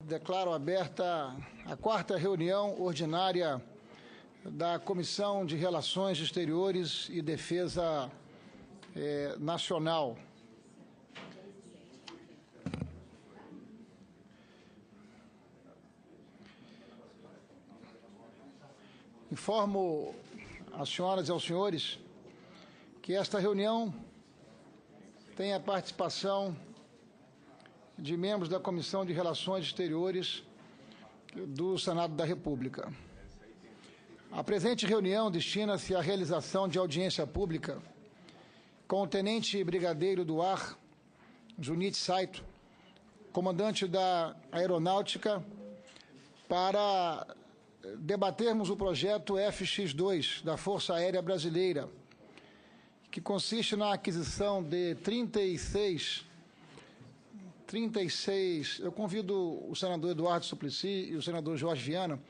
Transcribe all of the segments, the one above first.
Declaro aberta a quarta reunião ordinária da Comissão de Relações Exteriores e Defesa Nacional. Informo às senhoras e aos senhores que esta reunião tem a participação de membros da Comissão de Relações Exteriores do Senado da República. A presente reunião destina-se à realização de audiência pública com o Tenente Brigadeiro do Ar, Junit Saito, comandante da Aeronáutica, para debatermos o projeto FX2 da Força Aérea Brasileira, que consiste na aquisição de 36. Eu convido o senador Eduardo Suplicy e o senador Jorge Viana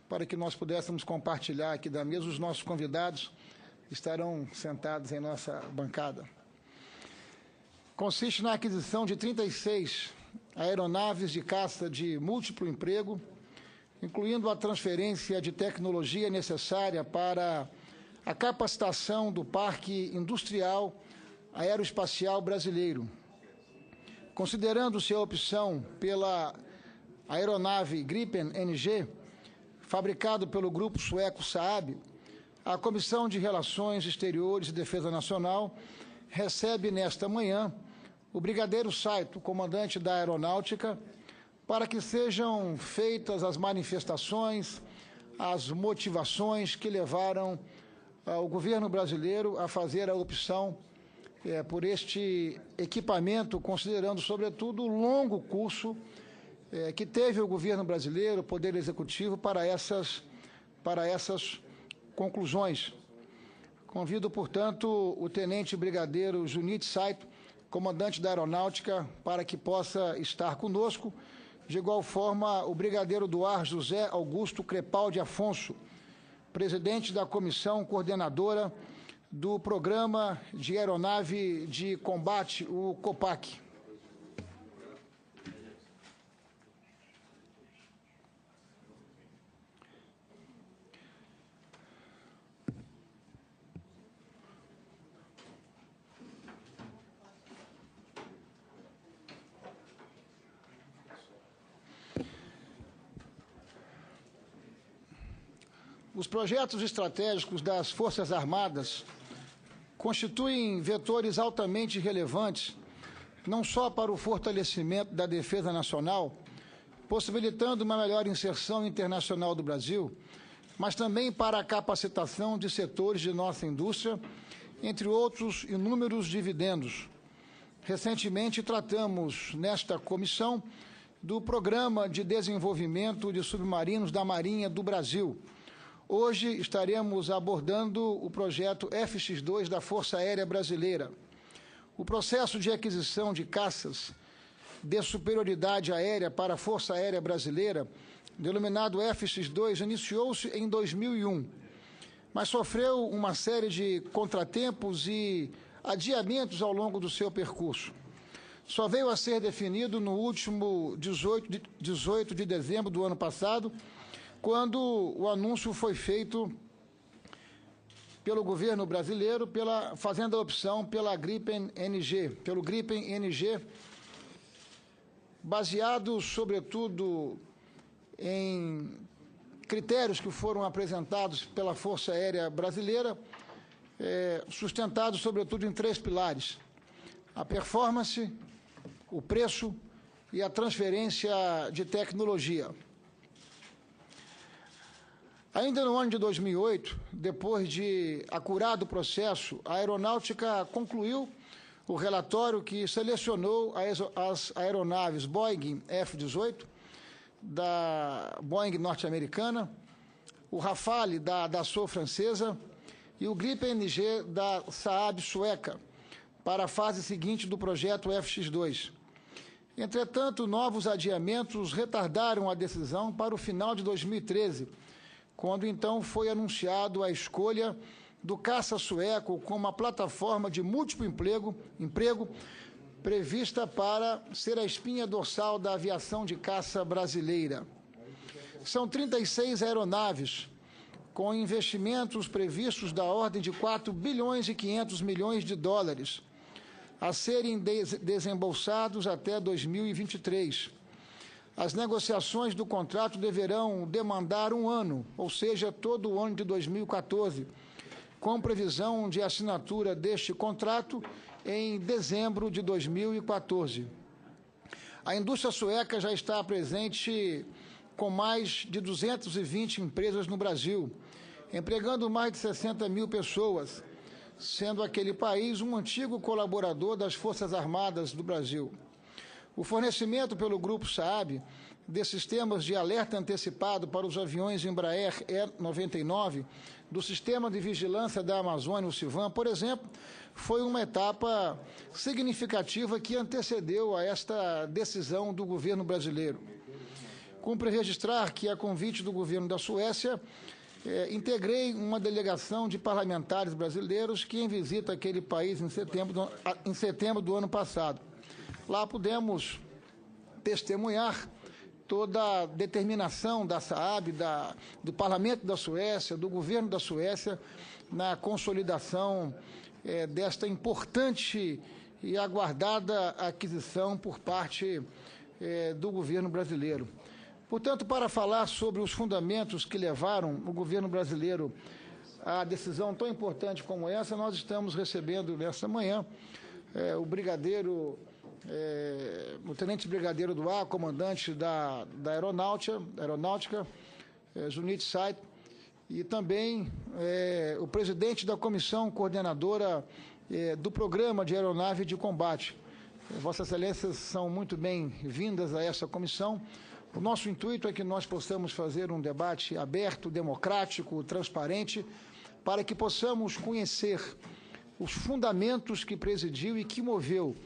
para que nós pudéssemos compartilhar aqui da mesa. Os nossos convidados estarão sentados em nossa bancada. Consiste na aquisição de 36 aeronaves de caça de múltiplo emprego, incluindo a transferência de tecnologia necessária para a capacitação do Parque Industrial Aeroespacial Brasileiro. Considerando-se a opção pela aeronave Gripen NG, fabricado pelo grupo sueco Saab, a Comissão de Relações Exteriores e Defesa Nacional recebe nesta manhã o Brigadeiro Saito, comandante da Aeronáutica, para que sejam feitas as manifestações, as motivações que levaram o governo brasileiro a fazer a opção por este equipamento, considerando, sobretudo, o longo curso que teve o governo brasileiro, o Poder Executivo, para essas conclusões. Convido, portanto, o Tenente Brigadeiro Junit Saito, comandante da Aeronáutica, para que possa estar conosco. De igual forma, o Brigadeiro do Ar José Augusto Crepaldi Afonso, presidente da Comissão Coordenadora do Programa de Aeronave de Combate, o COPAC. Os projetos estratégicos das Forças Armadas constituem vetores altamente relevantes, não só para o fortalecimento da defesa nacional, possibilitando uma melhor inserção internacional do Brasil, mas também para a capacitação de setores de nossa indústria, entre outros inúmeros dividendos. Recentemente, tratamos nesta comissão do Programa de Desenvolvimento de Submarinos da Marinha do Brasil. Hoje estaremos abordando o projeto FX2 da Força Aérea Brasileira. O processo de aquisição de caças de superioridade aérea para a Força Aérea Brasileira, denominado FX2, iniciou-se em 2001, mas sofreu uma série de contratempos e adiamentos ao longo do seu percurso. Só veio a ser definido no último 18 de dezembro do ano passado, quando o anúncio foi feito pelo governo brasileiro, fazendo a opção pelo Gripen NG, baseado, sobretudo, em critérios que foram apresentados pela Força Aérea Brasileira, sustentados, sobretudo, em 3 pilares: a performance, o preço e a transferência de tecnologia. Ainda no ano de 2008, depois de acurado processo, a Aeronáutica concluiu o relatório que selecionou as aeronaves Boeing F-18, da Boeing norte-americana, o Rafale, da Dassault francesa, e o Gripen NG, da Saab sueca, para a fase seguinte do projeto FX2. Entretanto, novos adiamentos retardaram a decisão para o final de 2013, quando então foi anunciado a escolha do caça sueco como uma plataforma de múltiplo emprego prevista para ser a espinha dorsal da aviação de caça brasileira. São 36 aeronaves, com investimentos previstos da ordem de 4 bilhões e 500 milhões de dólares, a serem desembolsados até 2023. As negociações do contrato deverão demandar um ano, ou seja, todo o ano de 2014, com previsão de assinatura deste contrato em dezembro de 2014. A indústria sueca já está presente com mais de 220 empresas no Brasil, empregando mais de 60 mil pessoas, sendo aquele país um antigo colaborador das Forças Armadas do Brasil. O fornecimento pelo Grupo Saab de sistemas de alerta antecipado para os aviões Embraer E99, do Sistema de Vigilância da Amazônia, o CIVAM, por exemplo, foi uma etapa significativa que antecedeu a esta decisão do governo brasileiro. Cumpre registrar que, a convite do governo da Suécia, integrei uma delegação de parlamentares brasileiros que em visita aquele país em setembro do ano passado. Lá pudemos testemunhar toda a determinação da SAAB, do Parlamento da Suécia, do governo da Suécia, na consolidação desta importante e aguardada aquisição por parte do governo brasileiro. Portanto, para falar sobre os fundamentos que levaram o governo brasileiro à decisão tão importante como essa, nós estamos recebendo nesta manhã o brigadeiro, o tenente brigadeiro do ar, comandante da aeronáutica, Junit Sait, e também o presidente da comissão coordenadora do programa de aeronave de combate. Vossas Excelências são muito bem-vindas a essa comissão. O nosso intuito é que nós possamos fazer um debate aberto, democrático, transparente, para que possamos conhecer os fundamentos que presidiu e que moveu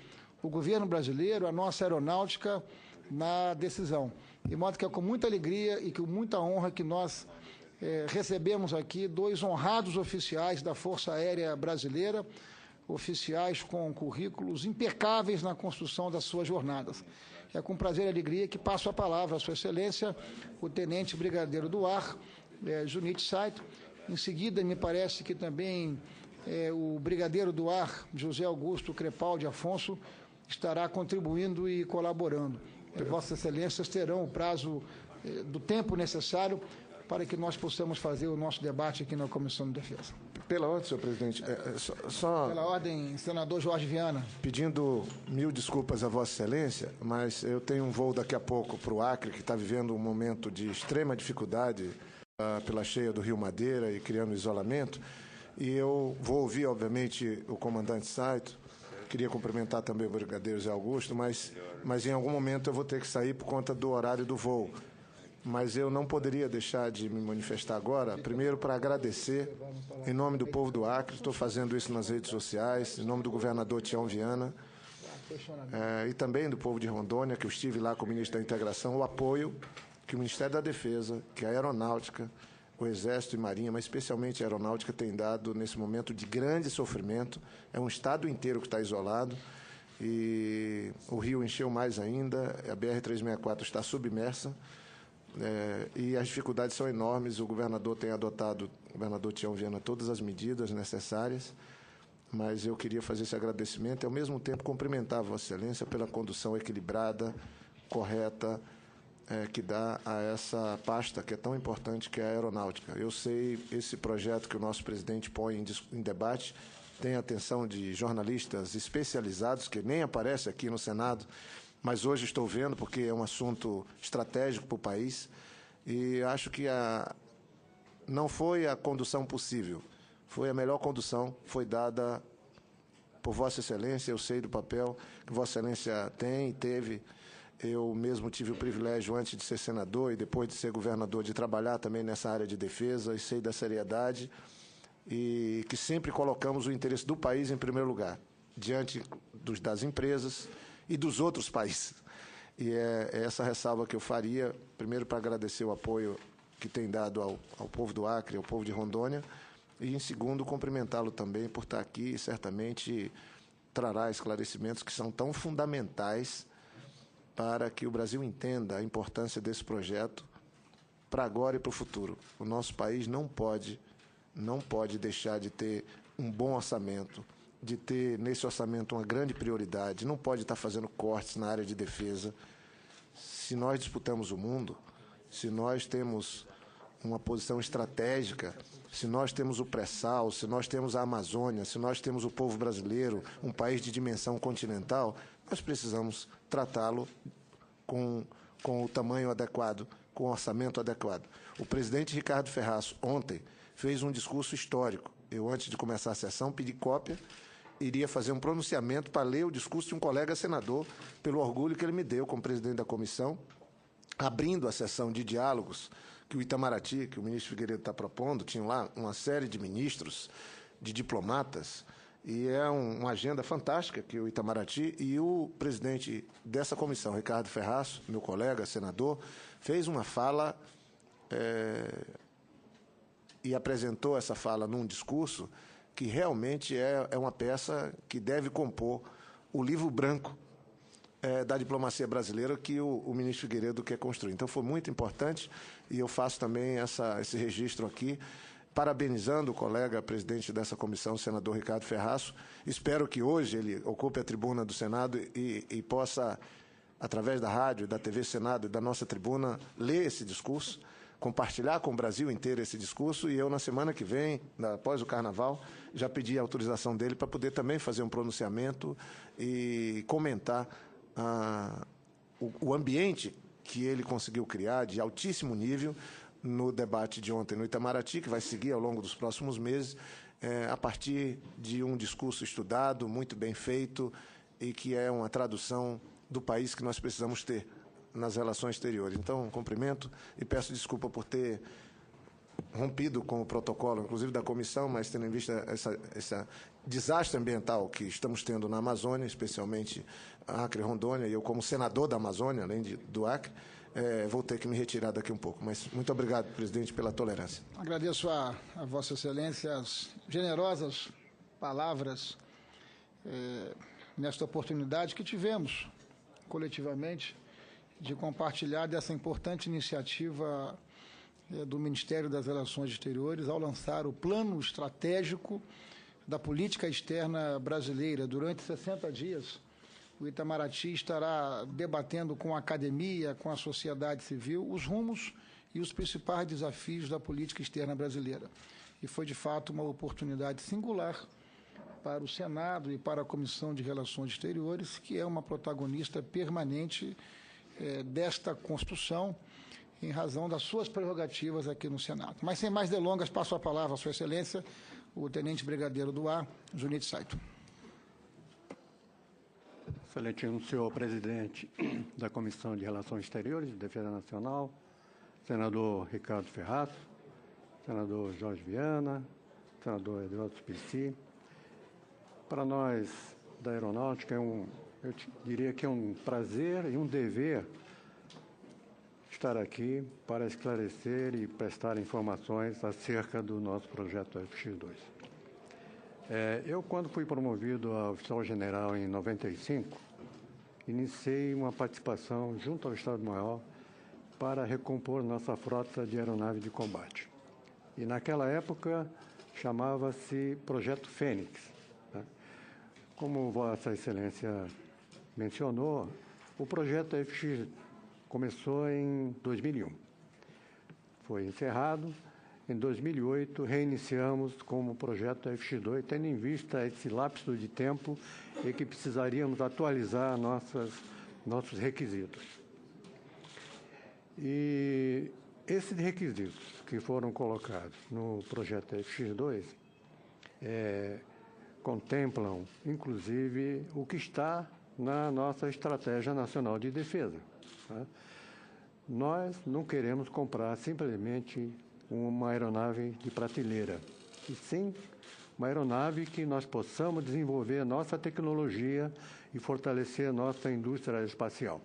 o governo brasileiro, a nossa aeronáutica, na decisão. De modo que é com muita alegria e com muita honra que nós recebemos aqui dois honrados oficiais da Força Aérea Brasileira, oficiais com currículos impecáveis na construção das suas jornadas. É com prazer e alegria que passo a palavra à Sua Excelência, o Tenente Brigadeiro do Ar, Junit Sait. Em seguida, me parece que também o Brigadeiro do Ar, José Augusto Crepaldi Afonso, estará contribuindo e colaborando. Vossas Excelências terão o prazo do tempo necessário para que nós possamos fazer o nosso debate aqui na Comissão de Defesa. Pela ordem, senhor presidente, Pela ordem, senador Jorge Viana. Pedindo mil desculpas a Vossa Excelência, mas eu tenho um voo daqui a pouco para o Acre, que está vivendo um momento de extrema dificuldade pela cheia do Rio Madeira e criando isolamento, e eu vou ouvir, obviamente, o comandante Saito. Queria cumprimentar também o brigadeiro Zé Augusto, mas em algum momento eu vou ter que sair por conta do horário do voo. Mas eu não poderia deixar de me manifestar agora, primeiro para agradecer, em nome do povo do Acre, estou fazendo isso nas redes sociais, em nome do governador Tião Viana, e também do povo de Rondônia, que eu estive lá com o ministro da Integração, o apoio que o Ministério da Defesa, que a Aeronáutica, o Exército e Marinha, mas especialmente a Aeronáutica, tem dado nesse momento de grande sofrimento. É um estado inteiro que está isolado, e o rio encheu mais ainda, a BR-364 está submersa, e as dificuldades são enormes. O governador tem adotado, o governador Tião Viana, todas as medidas necessárias, mas eu queria fazer esse agradecimento e, ao mesmo tempo, cumprimentar a Vossa Excelência pela condução equilibrada, correta, que dá a essa pasta que é tão importante, que é a aeronáutica. Eu sei, esse projeto que o nosso presidente põe em debate tem a atenção de jornalistas especializados, que nem aparece aqui no Senado, mas hoje estou vendo, porque é um assunto estratégico para o país, e acho que não foi a condução possível, foi a melhor condução, foi dada por Vossa Excelência. Eu sei do papel que Vossa Excelência tem e teve. Eu mesmo tive o privilégio, antes de ser senador e depois de ser governador, de trabalhar também nessa área de defesa, e sei da seriedade, e que sempre colocamos o interesse do país em primeiro lugar, diante das empresas e dos outros países. E é essa ressalva que eu faria, primeiro para agradecer o apoio que tem dado ao povo do Acre, ao povo de Rondônia, e, em segundo, cumprimentá-lo também por estar aqui, e certamente trará esclarecimentos que são tão fundamentais para que o Brasil entenda a importância desse projeto para agora e para o futuro. O nosso país não pode deixar de ter um bom orçamento, de ter nesse orçamento uma grande prioridade, não pode estar fazendo cortes na área de defesa. Se nós disputamos o mundo, se nós temos uma posição estratégica, se nós temos o pré-sal, se nós temos a Amazônia, se nós temos o povo brasileiro, um país de dimensão continental, nós precisamos tratá-lo com o tamanho adequado, com o orçamento adequado. O presidente Ricardo Ferraço, ontem, fez um discurso histórico. Eu, antes de começar a sessão, pedi cópia, iria fazer um pronunciamento para ler o discurso de um colega senador, pelo orgulho que ele me deu como presidente da comissão, abrindo a sessão de diálogos que o Itamaraty, que o ministro Figueiredo está propondo. Tinham lá uma série de ministros, de diplomatas, e é uma agenda fantástica que o Itamaraty e o presidente dessa comissão, Ricardo Ferraço, meu colega, senador, fez uma fala e apresentou essa fala num discurso que realmente é uma peça que deve compor o livro branco da diplomacia brasileira que o ministro Figueiredo quer construir. Então, foi muito importante, e eu faço também esse registro aqui, parabenizando o colega presidente dessa comissão, o senador Ricardo Ferraço. Espero que hoje ele ocupe a tribuna do Senado e possa, através da rádio, da TV Senado e da nossa tribuna, ler esse discurso, compartilhar com o Brasil inteiro esse discurso, e eu, na semana que vem, após o Carnaval, já pedi a autorização dele para poder também fazer um pronunciamento e comentar o ambiente que ele conseguiu criar de altíssimo nível no debate de ontem no Itamaraty, que vai seguir ao longo dos próximos meses, a partir de um discurso estudado, muito bem feito, e que é uma tradução do país que nós precisamos ter nas relações exteriores. Então, cumprimento e peço desculpa por ter rompido com o protocolo, inclusive da comissão, mas tendo em vista esse desastre ambiental que estamos tendo na Amazônia, especialmente Acre e Rondônia, e eu, como senador da Amazônia, além do Acre, vou ter que me retirar daqui um pouco. Mas muito obrigado, presidente, pela tolerância. Agradeço a Vossa Excelência as generosas palavras nesta oportunidade que tivemos coletivamente de compartilhar dessa importante iniciativa do Ministério das Relações Exteriores ao lançar o plano estratégico da política externa brasileira. Durante 60 dias, o Itamaraty estará debatendo com a academia, com a sociedade civil, os rumos e os principais desafios da política externa brasileira. E foi, de fato, uma oportunidade singular para o Senado e para a Comissão de Relações Exteriores, que é uma protagonista permanente desta construção, em razão das suas prerrogativas aqui no Senado. Mas, sem mais delongas, passo a palavra à Sua Excelência, o Tenente Brigadeiro do Ar, Junito Saito. Excelentíssimo senhor presidente da Comissão de Relações Exteriores e Defesa Nacional, senador Ricardo Ferraço, senador Jorge Viana, senador Eduardo Suplicy. Para nós da Aeronáutica, eu diria que é um prazer e um dever estar aqui para esclarecer e prestar informações acerca do nosso projeto FX2. Eu, quando fui promovido a oficial-general em 95, iniciei uma participação junto ao Estado-Maior para recompor nossa frota de aeronave de combate. E, naquela época, chamava-se Projeto Fênix, né? Como Vossa Excelência mencionou, o projeto FX começou em 2001. Foi encerrado. Em 2008, reiniciamos como projeto FX2, tendo em vista esse lapso de tempo em que precisaríamos atualizar nossos requisitos. E esses requisitos que foram colocados no projeto FX2 contemplam, inclusive, o que está na nossa Estratégia Nacional de Defesa, tá? Nós não queremos comprar simplesmente uma aeronave de prateleira, e sim uma aeronave que nós possamos desenvolver nossa tecnologia e fortalecer nossa indústria aeroespacial.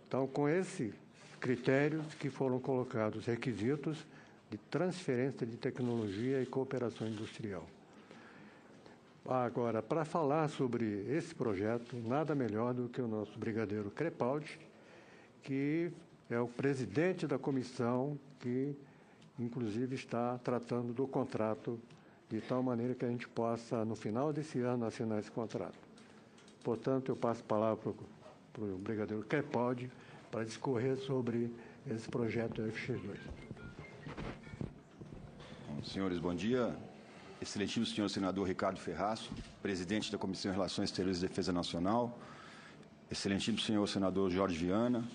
Então, com esses critérios que foram colocados, requisitos de transferência de tecnologia e cooperação industrial. Agora, para falar sobre esse projeto, nada melhor do que o nosso brigadeiro Crepaldi, que é o presidente da comissão que, inclusive, está tratando do contrato de tal maneira que a gente possa, no final desse ano, assinar esse contrato. Portanto, eu passo a palavra para o brigadeiro Crepaldi para discorrer sobre esse projeto FX2. Senhores, bom dia. Excelentíssimo senhor senador Ricardo Ferraço, presidente da Comissão de Relações Exteriores e Defesa Nacional, excelentíssimo senhor senador Jorge Viana,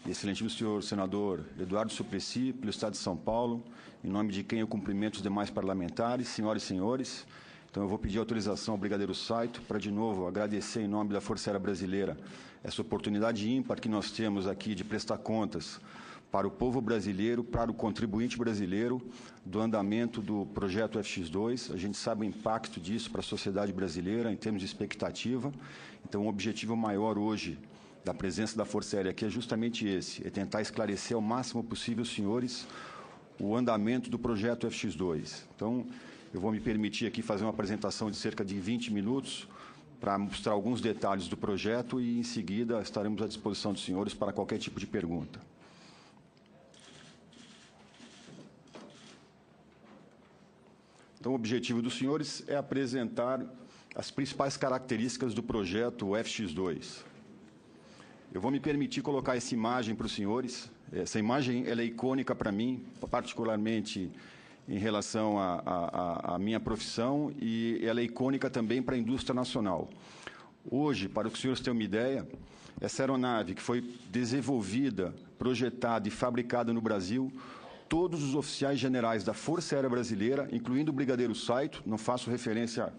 e excelentíssimo senhor senador Eduardo Suplicy, pelo Estado de São Paulo, em nome de quem eu cumprimento os demais parlamentares, senhoras e senhores. Então, eu vou pedir autorização ao brigadeiro Saito para, de novo, agradecer em nome da Força Aérea Brasileira essa oportunidade ímpar que nós temos aqui de prestar contas para o povo brasileiro, para o contribuinte brasileiro, do andamento do projeto FX2. A gente sabe o impacto disso para a sociedade brasileira, em termos de expectativa. Então, o objetivo maior hoje da presença da Força Aérea aqui é justamente esse, é tentar esclarecer ao máximo possível, senhores, o andamento do projeto FX2. Então, eu vou me permitir aqui fazer uma apresentação de cerca de 20 minutos para mostrar alguns detalhes do projeto e, em seguida, estaremos à disposição dos senhores para qualquer tipo de pergunta. Então, o objetivo dos senhores é apresentar as principais características do projeto FX2. Eu vou me permitir colocar essa imagem para os senhores. Essa imagem ela é icônica para mim, particularmente em relação à minha profissão, e ela é icônica também para a indústria nacional. Hoje, para que os senhores tenham uma ideia, essa aeronave que foi desenvolvida, projetada e fabricada no Brasil, todos os oficiais generais da Força Aérea Brasileira, incluindo o brigadeiro Saito, não faço referência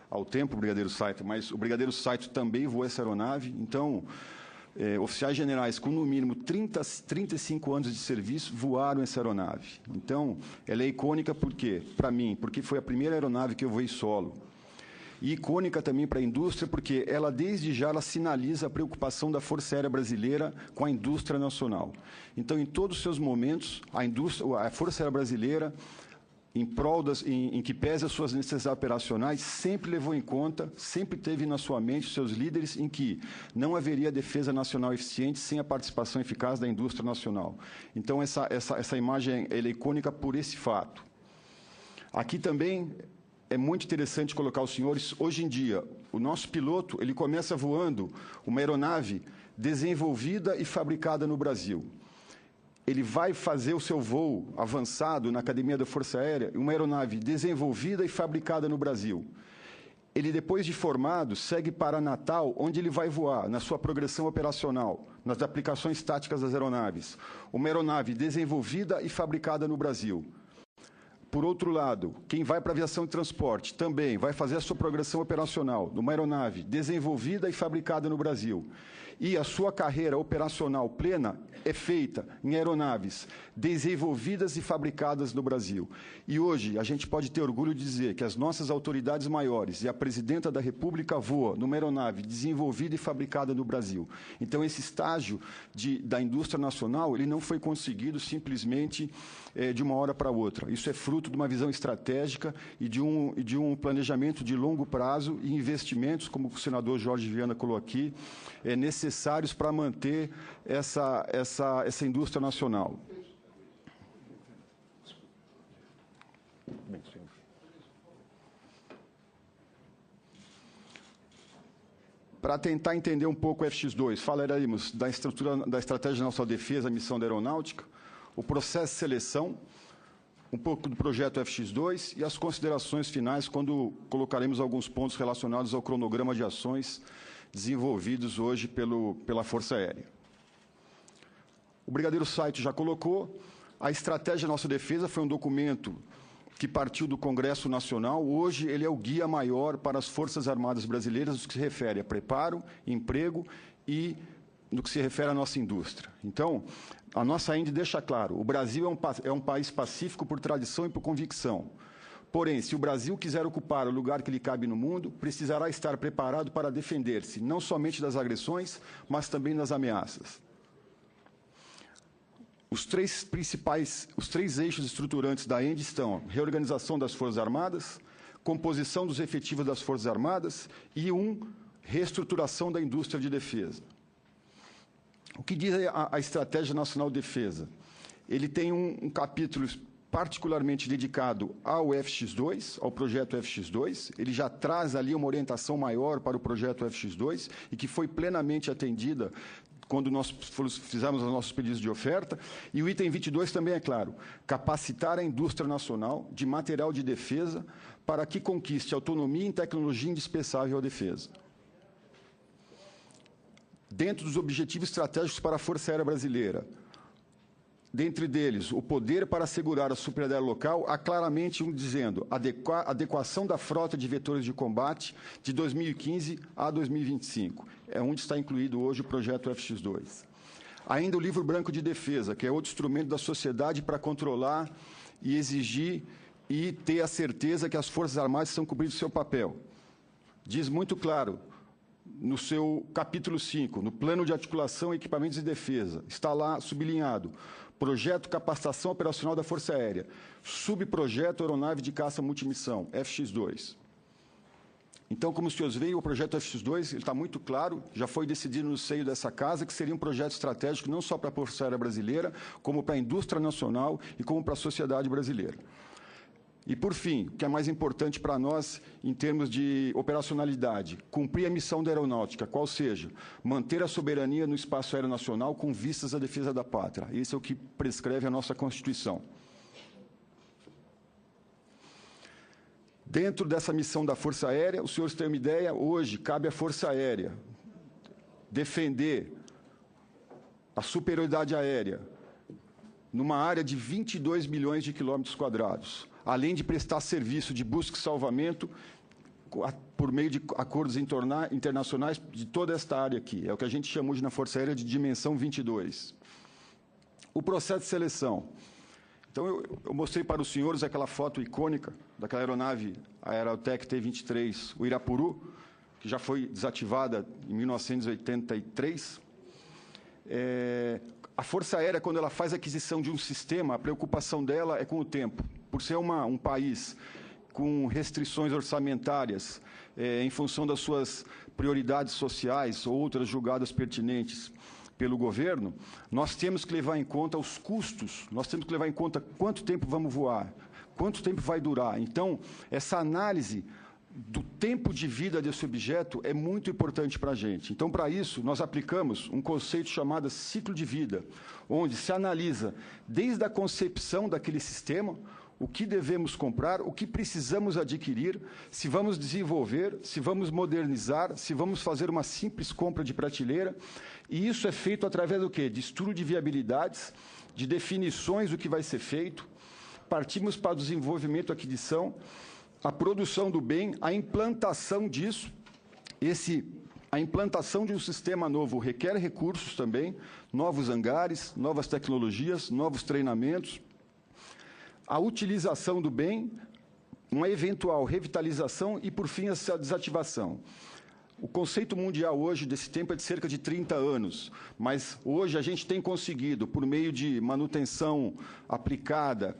ao tempo do brigadeiro Saito, mas o brigadeiro Saito também voou essa aeronave. Então, oficiais generais com no mínimo 35 anos de serviço voaram essa aeronave. Então, ela é icônica por quê? Para mim, porque foi a primeira aeronave que eu voei solo. E icônica também para a indústria, porque ela, desde já, ela sinaliza a preocupação da Força Aérea Brasileira com a indústria nacional. Então, em todos os seus momentos, a Força Aérea Brasileira, em que pese as suas necessidades operacionais, sempre levou em conta, sempre teve na sua mente os seus líderes em que não haveria defesa nacional eficiente sem a participação eficaz da indústria nacional. Então, essa imagem ela é icônica por esse fato. Aqui também é muito interessante colocar os senhores, hoje em dia, o nosso piloto ele começa voando uma aeronave desenvolvida e fabricada no Brasil. Ele vai fazer o seu voo avançado na Academia da Força Aérea, uma aeronave desenvolvida e fabricada no Brasil. Ele, depois de formado, segue para Natal, onde ele vai voar, na sua progressão operacional, nas aplicações táticas das aeronaves. Uma aeronave desenvolvida e fabricada no Brasil. Por outro lado, quem vai para a aviação de transporte também vai fazer a sua progressão operacional numa aeronave desenvolvida e fabricada no Brasil. E a sua carreira operacional plena é feita em aeronaves desenvolvidas e fabricadas no Brasil. E hoje a gente pode ter orgulho de dizer que as nossas autoridades maiores e a Presidenta da República voa numa aeronave desenvolvida e fabricada no Brasil. Então, esse estágio da indústria nacional ele não foi conseguido simplesmente de uma hora para outra. Isso é fruto de uma visão estratégica e de um planejamento de longo prazo e investimentos, como o senador Jorge Viana colocou aqui, necessários para manter essa indústria nacional. Para tentar entender um pouco o FX2, falaremos da estratégia nacional de defesa, a missão da aeronáutica, o processo de seleção, um pouco do projeto FX2 e as considerações finais, quando colocaremos alguns pontos relacionados ao cronograma de ações desenvolvidos hoje pela Força Aérea. O brigadeiro Saito já colocou, a estratégia da nossa defesa foi um documento que partiu do Congresso Nacional. Hoje ele é o guia maior para as Forças Armadas Brasileiras no que se refere a preparo, emprego e no que se refere à nossa indústria. Então, a nossa INDE deixa claro, o Brasil é um país pacífico por tradição e por convicção. Porém, se o Brasil quiser ocupar o lugar que lhe cabe no mundo, precisará estar preparado para defender-se, não somente das agressões, mas também das ameaças. Os três eixos estruturantes da ENDE estão reorganização das Forças Armadas, composição dos efetivos das Forças Armadas e reestruturação da indústria de defesa. O que diz a Estratégia Nacional de Defesa? Ele tem um capítulo particularmente dedicado ao FX2, ao projeto FX2. Ele já traz ali uma orientação maior para o projeto FX2 e que foi plenamente atendida quando nós fizemos os nossos pedidos de oferta. E o item 22 também é claro: capacitar a indústria nacional de material de defesa para que conquiste autonomia e tecnologia indispensável à defesa. Dentro dos objetivos estratégicos para a Força Aérea Brasileira, dentre deles, o poder para assegurar a superioridade local, há claramente dizendo adequação da frota de vetores de combate de 2015 a 2025. É onde está incluído hoje o projeto FX2. Ainda o Livro Branco de Defesa, que é outro instrumento da sociedade para controlar e exigir e ter a certeza que as Forças Armadas estão cumprindo o seu papel. Diz muito claro, no seu capítulo 5, no Plano de Articulação e Equipamentos de Defesa, está lá sublinhado: Projeto Capacitação Operacional da Força Aérea, Subprojeto Aeronave de Caça Multimissão, FX2. Então, como os senhores veem, o projeto FX2 está muito claro, já foi decidido no seio dessa casa que seria um projeto estratégico não só para a Força Aérea Brasileira, como para a indústria nacional e como para a sociedade brasileira. E, por fim, o que é mais importante para nós em termos de operacionalidade, cumprir a missão da aeronáutica, qual seja, manter a soberania no espaço aéreo nacional com vistas à defesa da pátria. Isso é o que prescreve a nossa Constituição. Dentro dessa missão da Força Aérea, os senhores têm uma ideia, hoje cabe à Força Aérea defender a superioridade aérea numa área de 22 milhões de quilômetros quadrados, além de prestar serviço de busca e salvamento por meio de acordos internacionais de toda esta área aqui. É o que a gente chama hoje na Força Aérea de dimensão 22. O processo de seleção. Então, eu mostrei para os senhores aquela foto icônica daquela aeronave, a Aerotec T-23, o Irapuru, que já foi desativada em 1983. A Força Aérea, quando ela faz a aquisição de um sistema, a preocupação dela é com o tempo. Por ser um país com restrições orçamentárias, em função das suas prioridades sociais ou outras julgadas pertinentes pelo governo, nós temos que levar em conta os custos, nós temos que levar em conta quanto tempo vamos voar, quanto tempo vai durar. Então, essa análise do tempo de vida desse objeto é muito importante para a gente. Então, para isso, nós aplicamos um conceito chamado ciclo de vida, onde se analisa desde a concepção daquele sistema, o que devemos comprar, o que precisamos adquirir, se vamos desenvolver, se vamos modernizar, se vamos fazer uma simples compra de prateleira. E isso é feito através do quê? De estudo de viabilidades, de definições do que vai ser feito. Partimos para o desenvolvimento, aquisição, a produção do bem, a implantação disso. A implantação de um sistema novo requer recursos também, novos hangares, novas tecnologias, novos treinamentos. A utilização do bem, uma eventual revitalização e, por fim, a desativação. O conceito mundial hoje desse tempo é de cerca de 30 anos, mas hoje a gente tem conseguido, por meio de manutenção aplicada,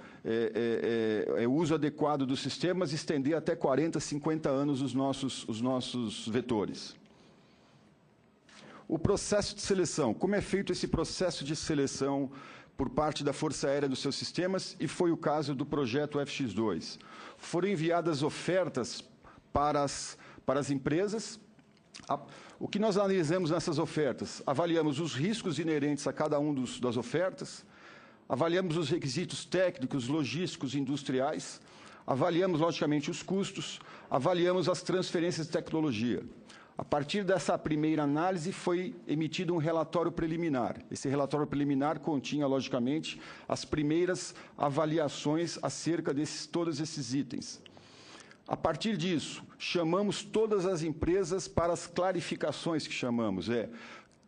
uso adequado dos sistemas, estender até 40, 50 anos os nossos vetores. O processo de seleção. Como é feito esse processo de seleção por parte da Força Aérea dos seus sistemas, e foi o caso do projeto FX2. Foram enviadas ofertas para as empresas. O que nós analisamos nessas ofertas? Avaliamos os riscos inerentes a cada uma das ofertas, avaliamos os requisitos técnicos, logísticos e industriais, avaliamos, logicamente, os custos, avaliamos as transferências de tecnologia. A partir dessa primeira análise, foi emitido um relatório preliminar. Esse relatório preliminar continha, logicamente, as primeiras avaliações acerca de todos esses itens. A partir disso, chamamos todas as empresas para as clarificações que chamamos.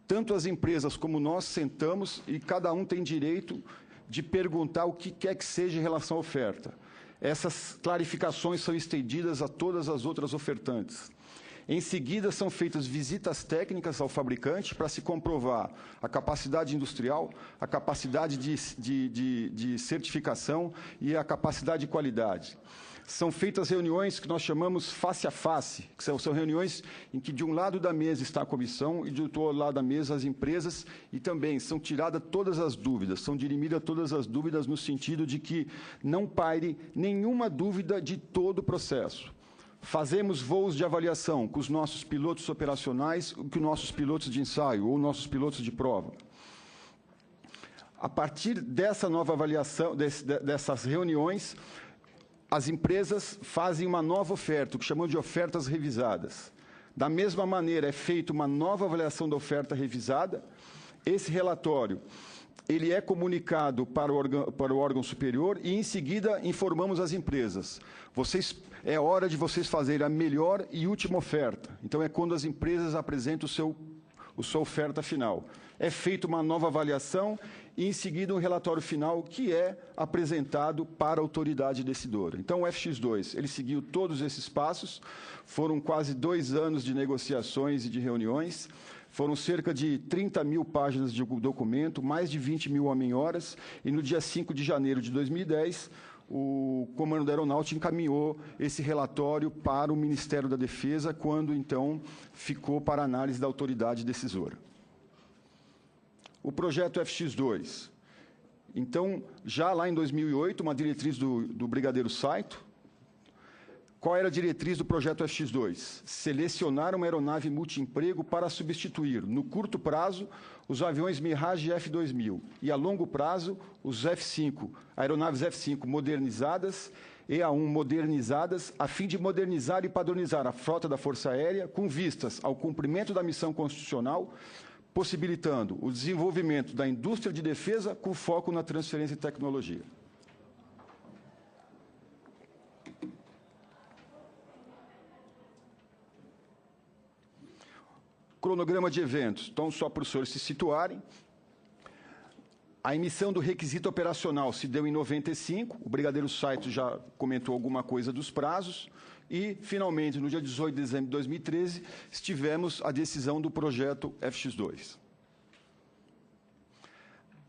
Tanto as empresas como nós sentamos e cada um tem direito de perguntar o que quer que seja em relação à oferta. Essas clarificações são estendidas a todas as outras ofertantes. Em seguida, são feitas visitas técnicas ao fabricante para se comprovar a capacidade industrial, a capacidade de certificação e a capacidade de qualidade. São feitas reuniões que nós chamamos face a face, que são reuniões em que de um lado da mesa está a comissão e de outro lado da mesa as empresas, e também são tiradas todas as dúvidas, são dirimidas todas as dúvidas no sentido de que não paire nenhuma dúvida de todo o processo. Fazemos voos de avaliação com os nossos pilotos operacionais, com os nossos pilotos de ensaio ou nossos pilotos de prova. A partir dessa nova avaliação, dessas reuniões, as empresas fazem uma nova oferta, o que chamamos de ofertas revisadas. Da mesma maneira, é feita uma nova avaliação da oferta revisada. Esse relatório ele é comunicado para o órgão superior e, em seguida, informamos as empresas. É hora de vocês fazerem a melhor e última oferta. Então, é quando as empresas apresentam a sua oferta final. É feita uma nova avaliação e, em seguida, um relatório final que é apresentado para a autoridade decidora. Então, o FX2, ele seguiu todos esses passos, foram quase 2 anos de negociações e de reuniões, foram cerca de 30 mil páginas de documento, mais de 20 mil homem-horas, e no dia 5 de janeiro de 2010, o Comando da Aeronáutica encaminhou esse relatório para o Ministério da Defesa, quando, então, ficou para análise da autoridade decisora. O projeto FX2. Então, já lá em 2008, uma diretriz do Brigadeiro Saito. Qual era a diretriz do projeto FX2? Selecionar uma aeronave multiemprego para substituir, no curto prazo, os aviões Mirage F2000 e, a longo prazo, os F5, aeronaves F5 modernizadas, EA1 modernizadas, a fim de modernizar e padronizar a frota da Força Aérea com vistas ao cumprimento da missão constitucional, possibilitando o desenvolvimento da indústria de defesa com foco na transferência de tecnologia. Cronograma de eventos. Então, só para os senhores se situarem. A emissão do requisito operacional se deu em 95, o Brigadeiro Saito já comentou alguma coisa dos prazos, e, finalmente, no dia 18 de dezembro de 2013, tivemos a decisão do projeto FX2.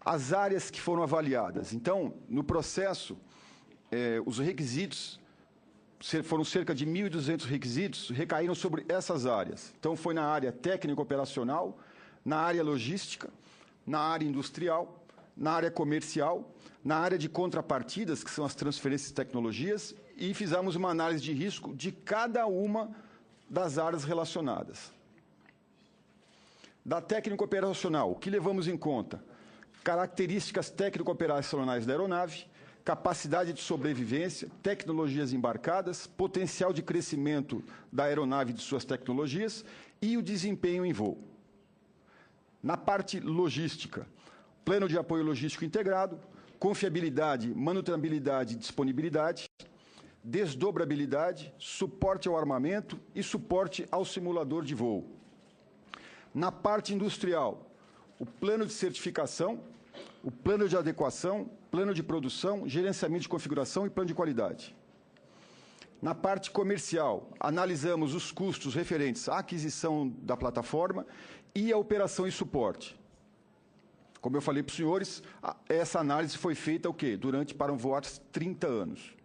As áreas que foram avaliadas. Então, no processo, os requisitos, foram cerca de 1.200 requisitos, recaíram sobre essas áreas. Então, foi na área técnico-operacional, na área logística, na área industrial, na área comercial, na área de contrapartidas, que são as transferências de tecnologias, e fizemos uma análise de risco de cada uma das áreas relacionadas. Da técnica operacional, o que levamos em conta? Características técnico-operacionais da aeronave, capacidade de sobrevivência, tecnologias embarcadas, potencial de crescimento da aeronave e de suas tecnologias e o desempenho em voo. Na parte logística, plano de apoio logístico integrado, confiabilidade, manutenabilidade e disponibilidade, desdobrabilidade, suporte ao armamento e suporte ao simulador de voo. Na parte industrial, o plano de certificação, o plano de adequação, plano de produção, gerenciamento de configuração e plano de qualidade. Na parte comercial, analisamos os custos referentes à aquisição da plataforma e à operação e suporte. Como eu falei para os senhores, essa análise foi feita o quê? Para um voar 30 anos.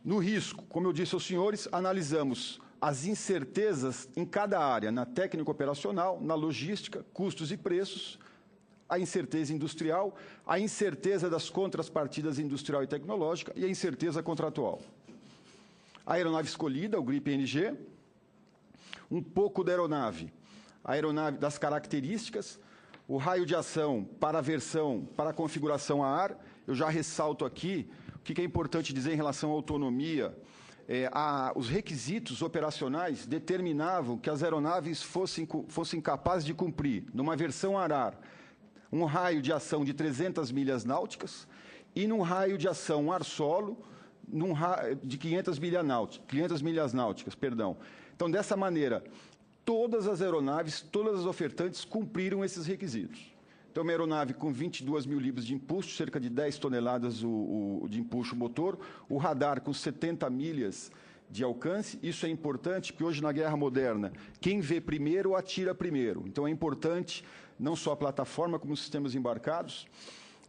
No risco, como eu disse aos senhores, analisamos as incertezas em cada área, na técnica operacional, na logística, custos e preços, a incerteza industrial, a incerteza das contrapartidas industrial e tecnológica e a incerteza contratual. A aeronave escolhida, o GRIP NG, um pouco da aeronave, das características, o raio de ação para a versão, para a configuração a ar. Eu já ressalto aqui o que é importante dizer em relação à autonomia. Os requisitos operacionais determinavam que as aeronaves fossem capazes de cumprir, numa versão ar, um raio de ação de 300 milhas náuticas e num raio de ação ar-solo de 500 milhas náuticas. Então, dessa maneira, todas as aeronaves, todas as ofertantes cumpriram esses requisitos. Então, uma aeronave com 22 mil libras de empuxo, cerca de 10 toneladas de empuxo motor, o radar com 70 milhas de alcance. Isso é importante, porque hoje, na guerra moderna, quem vê primeiro atira primeiro. Então, é importante não só a plataforma, como os sistemas embarcados,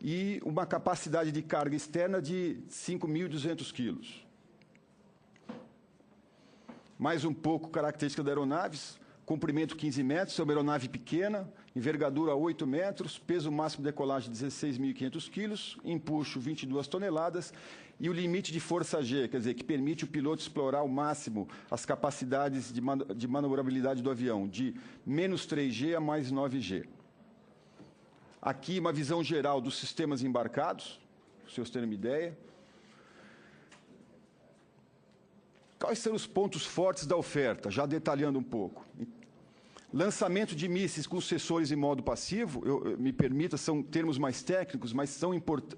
e uma capacidade de carga externa de 5.200 quilos. Mais um pouco característica da aeronaves: comprimento 15 metros, é uma aeronave pequena, envergadura 8 metros, peso máximo de decolagem 16.500 quilos, empuxo 22 toneladas e o limite de força G, quer dizer, que permite o piloto explorar ao máximo as capacidades de manobrabilidade do avião, de menos 3G a mais 9G. Aqui uma visão geral dos sistemas embarcados, para vocês terem uma ideia. Quais são os pontos fortes da oferta? Já detalhando um pouco. Lançamento de mísseis com sensores em modo passivo, me permita, são termos mais técnicos, mas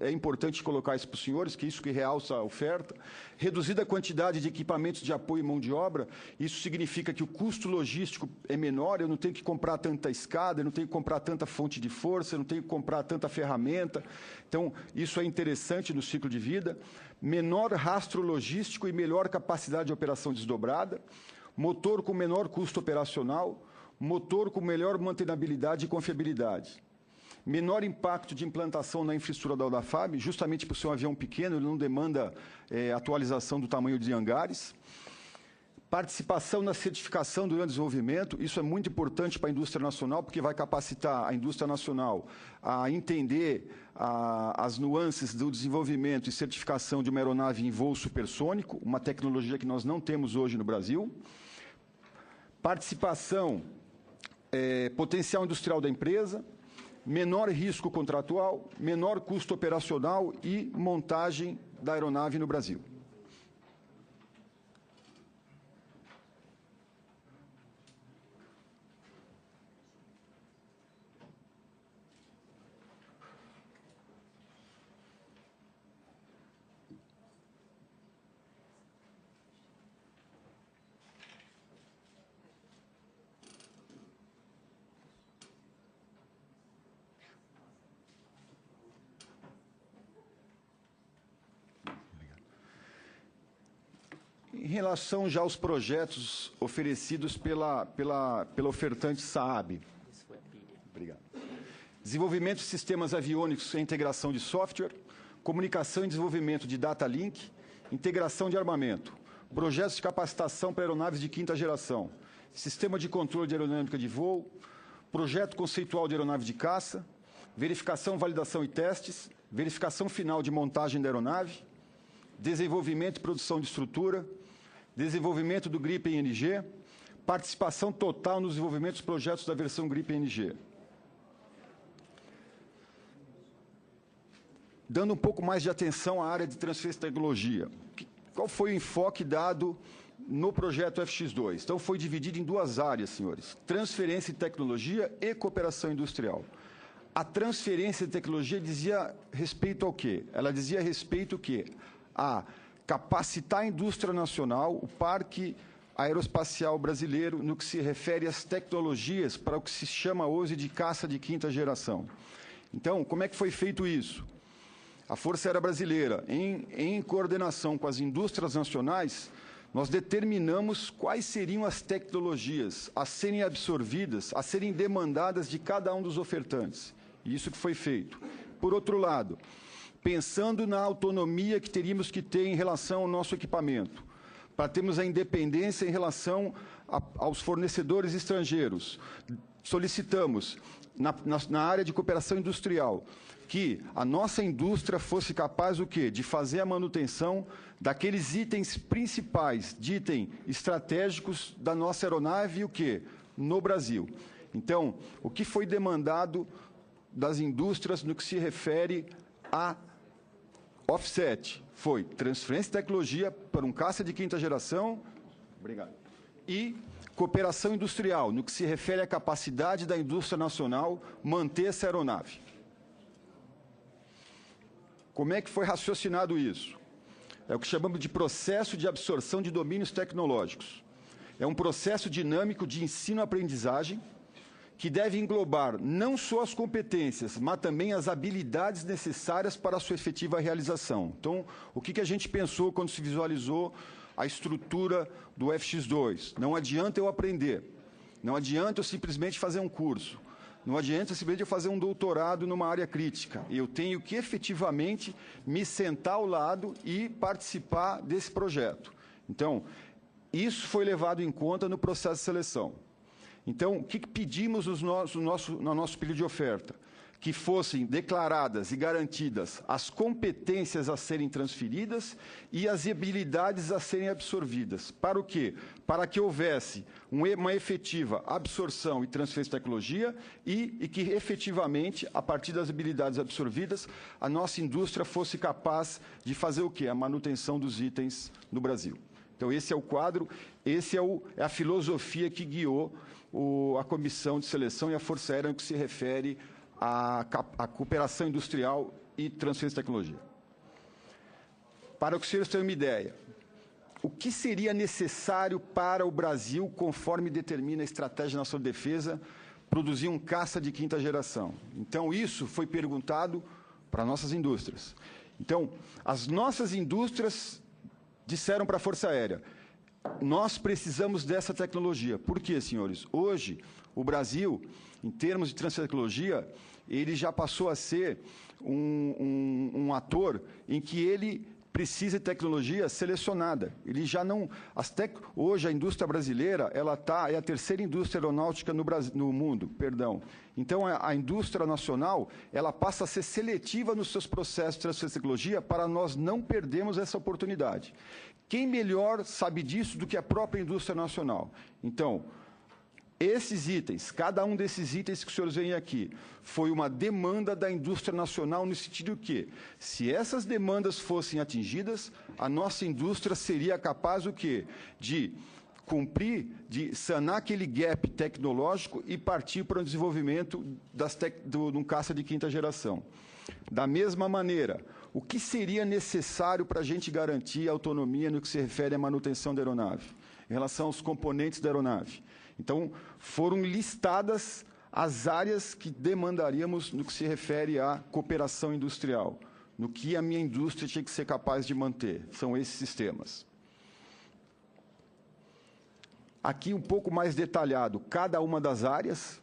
é importante colocar isso para os senhores, que isso que realça a oferta. Reduzida a quantidade de equipamentos de apoio e mão de obra, isso significa que o custo logístico é menor, eu não tenho que comprar tanta escada, eu não tenho que comprar tanta fonte de força, eu não tenho que comprar tanta ferramenta. Então, isso é interessante no ciclo de vida. Menor rastro logístico e melhor capacidade de operação desdobrada. Motor com menor custo operacional. Motor com melhor mantenabilidade e confiabilidade. Menor impacto de implantação na infraestrutura da FAB, justamente por ser um avião pequeno, ele não demanda atualização do tamanho de hangares. Participação na certificação durante o desenvolvimento, isso é muito importante para a indústria nacional, porque vai capacitar a indústria nacional a entender as nuances do desenvolvimento e certificação de uma aeronave em voo supersônico, uma tecnologia que nós não temos hoje no Brasil. Participação, potencial industrial da empresa, menor risco contratual, menor custo operacional e montagem da aeronave no Brasil. Em relação já aos projetos oferecidos pela ofertante Saab. Obrigado. Desenvolvimento de sistemas aviônicos e integração de software, comunicação e desenvolvimento de data link, integração de armamento, projetos de capacitação para aeronaves de quinta geração, sistema de controle de aerodinâmica de voo, projeto conceitual de aeronave de caça, verificação, validação e testes, verificação final de montagem da aeronave, desenvolvimento e produção de estrutura, desenvolvimento do Gripen NG, participação total no desenvolvimento dos projetos da versão Gripen NG. Dando um pouco mais de atenção à área de transferência de tecnologia. Qual foi o enfoque dado no projeto FX2? Então, foi dividido em duas áreas, senhores: transferência de tecnologia e cooperação industrial. A transferência de tecnologia dizia respeito ao quê? Ela dizia respeito ao quê? A capacitar a indústria nacional, o parque aeroespacial brasileiro, no que se refere às tecnologias para o que se chama hoje de caça de quinta geração. Então, como é que foi feito isso? A Força Aérea Brasileira, em coordenação com as indústrias nacionais, nós determinamos quais seriam as tecnologias a serem absorvidas, a serem demandadas de cada um dos ofertantes. Isso que foi feito. Por outro lado, pensando na autonomia que teríamos que ter em relação ao nosso equipamento, para termos a independência em relação aos fornecedores estrangeiros, solicitamos, na área de cooperação industrial, que a nossa indústria fosse capaz o quê? De fazer a manutenção daqueles itens principais, de itens estratégicos da nossa aeronave, o quê? No Brasil. Então, o que foi demandado das indústrias no que se refere a offset foi transferência de tecnologia para um caça de quinta geração, obrigado, e cooperação industrial, no que se refere à capacidade da indústria nacional manter essa aeronave. Como é que foi raciocinado isso? É o que chamamos de processo de absorção de domínios tecnológicos. É um processo dinâmico de ensino-aprendizagem que deve englobar não só as competências, mas também as habilidades necessárias para a sua efetiva realização. Então, o que a gente pensou quando se visualizou a estrutura do FX2. Não adianta eu aprender. Não adianta eu simplesmente fazer um curso. Não adianta simplesmente eu fazer um doutorado numa área crítica. Eu tenho que efetivamente me sentar ao lado e participar desse projeto. Então, isso foi levado em conta no processo de seleção. Então, o que pedimos no nosso pedido de oferta? Que fossem declaradas e garantidas as competências a serem transferidas e as habilidades a serem absorvidas. Para o quê? Para que houvesse uma efetiva absorção e transferência de tecnologia e que, efetivamente, a partir das habilidades absorvidas, a nossa indústria fosse capaz de fazer o quê? A manutenção dos itens no Brasil. Então, esse é o quadro, é a filosofia que guiou a Comissão de Seleção e a Força Aérea no que se refere à cooperação industrial e transferência de tecnologia. Para que os senhores tenham uma ideia, o que seria necessário para o Brasil, conforme determina a Estratégia Nacional de Defesa, produzir um caça de quinta geração? Então, isso foi perguntado para nossas indústrias. Então, as nossas indústrias disseram para a Força Aérea: nós precisamos dessa tecnologia. Por quê, senhores? Hoje, o Brasil, em termos de transferência de tecnologia, ele já passou a ser um ator em que ele precisa de tecnologia selecionada. Ele já não... Hoje, a indústria brasileira é a terceira indústria aeronáutica no mundo. Então, a indústria nacional ela passa a ser seletiva nos seus processos de transferência de tecnologia para nós não perdermos essa oportunidade. Quem melhor sabe disso do que a própria indústria nacional? Então, esses itens, cada um desses itens que os senhores veem aqui, foi uma demanda da indústria nacional no sentido que, se essas demandas fossem atingidas, a nossa indústria seria capaz o quê? De cumprir, de sanar aquele gap tecnológico e partir para o desenvolvimento de um caça de quinta geração. Da mesma maneira, o que seria necessário para a gente garantir a autonomia no que se refere à manutenção da aeronave, em relação aos componentes da aeronave? Então, foram listadas as áreas que demandaríamos no que se refere à cooperação industrial, no que a minha indústria tinha que ser capaz de manter. São esses sistemas. Aqui, um pouco mais detalhado, cada uma das áreas,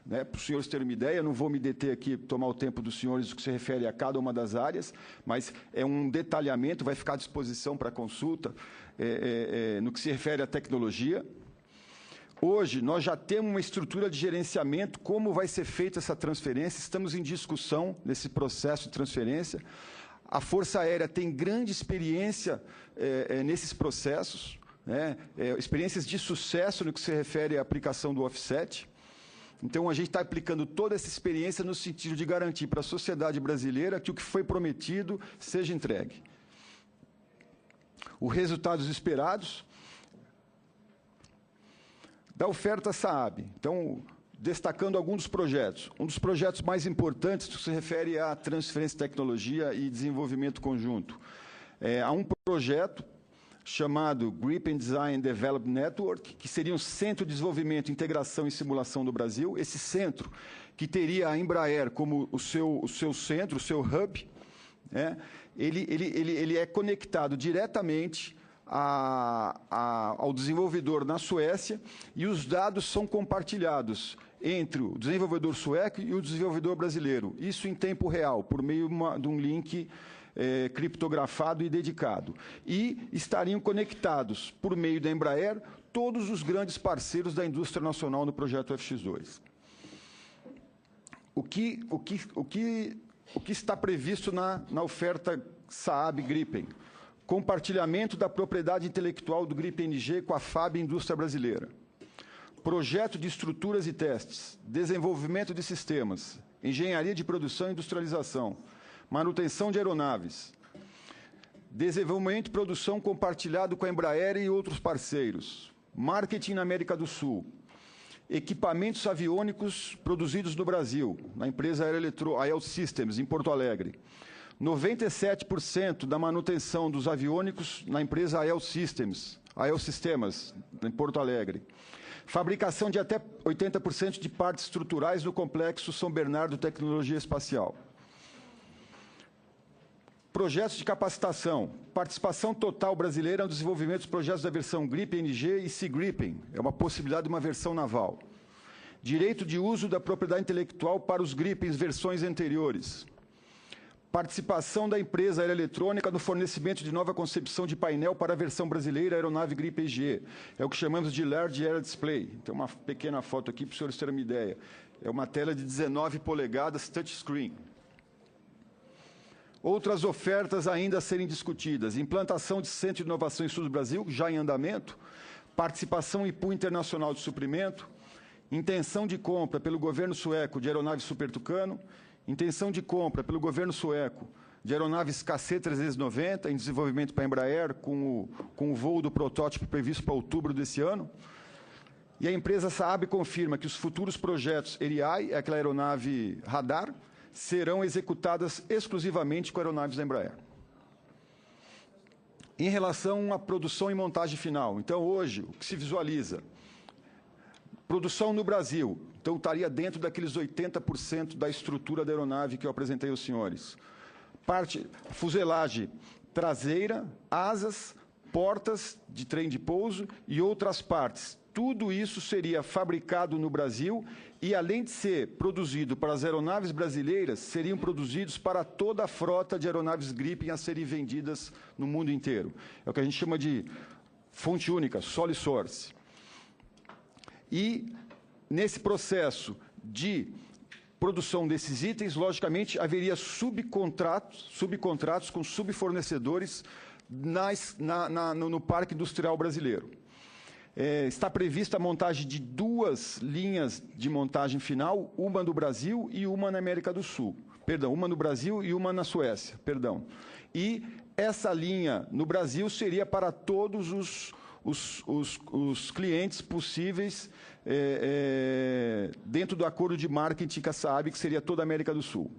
né, para os senhores terem uma ideia, eu não vou me deter aqui, tomar o tempo dos senhores no que se refere a cada uma das áreas, mas é um detalhamento, vai ficar à disposição para consulta, no que se refere à tecnologia. Hoje, nós já temos uma estrutura de gerenciamento, como vai ser feita essa transferência, estamos em discussão nesse processo de transferência. A Força Aérea tem grande experiência nesses processos, né, experiências de sucesso no que se refere à aplicação do offset. Então, a gente está aplicando toda essa experiência no sentido de garantir para a sociedade brasileira que o que foi prometido seja entregue. Os resultados esperados da oferta Saab. Então, destacando alguns dos projetos. Um dos projetos mais importantes que se refere à transferência de tecnologia e desenvolvimento conjunto. Há um projeto chamado Grip and Design Development Network, que seria um centro de desenvolvimento, integração e simulação do Brasil. Esse centro, que teria a Embraer como o seu centro, o seu hub, né, ele é conectado diretamente ao desenvolvedor na Suécia e os dados são compartilhados entre o desenvolvedor sueco e o desenvolvedor brasileiro. Isso em tempo real, por meio de um link criptografado e dedicado. E estariam conectados, por meio da Embraer, todos os grandes parceiros da indústria nacional no projeto FX2. O que está previsto na oferta Saab Gripen? Compartilhamento da propriedade intelectual do Gripen-NG com a FAB Indústria Brasileira. Projeto de estruturas e testes, desenvolvimento de sistemas, engenharia de produção e industrialização, manutenção de aeronaves, desenvolvimento e produção compartilhado com a Embraer e outros parceiros, marketing na América do Sul, equipamentos aviônicos produzidos no Brasil, na empresa AEL Systems, em Porto Alegre. 97% da manutenção dos aviônicos na empresa AEL Sistemas, em Porto Alegre. Fabricação de até 80% de partes estruturais no complexo São Bernardo Tecnologia Espacial. projetos de capacitação. Participação total brasileira no desenvolvimento dos projetos da versão Gripen-NG e Sea Gripen. É uma possibilidade de uma versão naval. Direito de uso da propriedade intelectual para os Gripens versões anteriores. Participação da empresa aeroeletrônica no fornecimento de nova concepção de painel para a versão brasileira aeronave Gripen-EG. É o que chamamos de Large Area Display. Tem uma pequena foto aqui para os senhores terem uma ideia. É uma tela de 19 polegadas touchscreen. Outras ofertas ainda a serem discutidas. Implantação de Centro de Inovação e Estudos Brasil, já em andamento. Participação em pool internacional de suprimento. Intenção de compra pelo governo sueco de aeronave Super Tucano. Intenção de compra pelo governo sueco de aeronaves KC-390 em desenvolvimento para a Embraer, com o voo do protótipo previsto para outubro desse ano. E a empresa Saab confirma que os futuros projetos ERIAI, aquela aeronave radar, serão executadas exclusivamente com aeronaves da Embraer. Em relação à produção e montagem final, então hoje, o que se visualiza? Produção no Brasil, então estaria dentro daqueles 80% da estrutura da aeronave que eu apresentei aos senhores. Fuselagem traseira, asas, portas de trem de pouso e outras partes. Tudo isso seria fabricado no Brasil e, além de ser produzido para as aeronaves brasileiras, seriam produzidos para toda a frota de aeronaves Gripen a serem vendidas no mundo inteiro. É o que a gente chama de fonte única, sole source. E, nesse processo de produção desses itens, logicamente, haveria subcontratos com subfornecedores no Parque Industrial Brasileiro. Está prevista a montagem de 2 linhas de montagem final, uma no Brasil e uma na América do Sul. Perdão, uma no Brasil e uma na Suécia, perdão. E essa linha no Brasil seria para todos os clientes possíveis dentro do acordo de marketing com a Saab, que seria toda a América do Sul.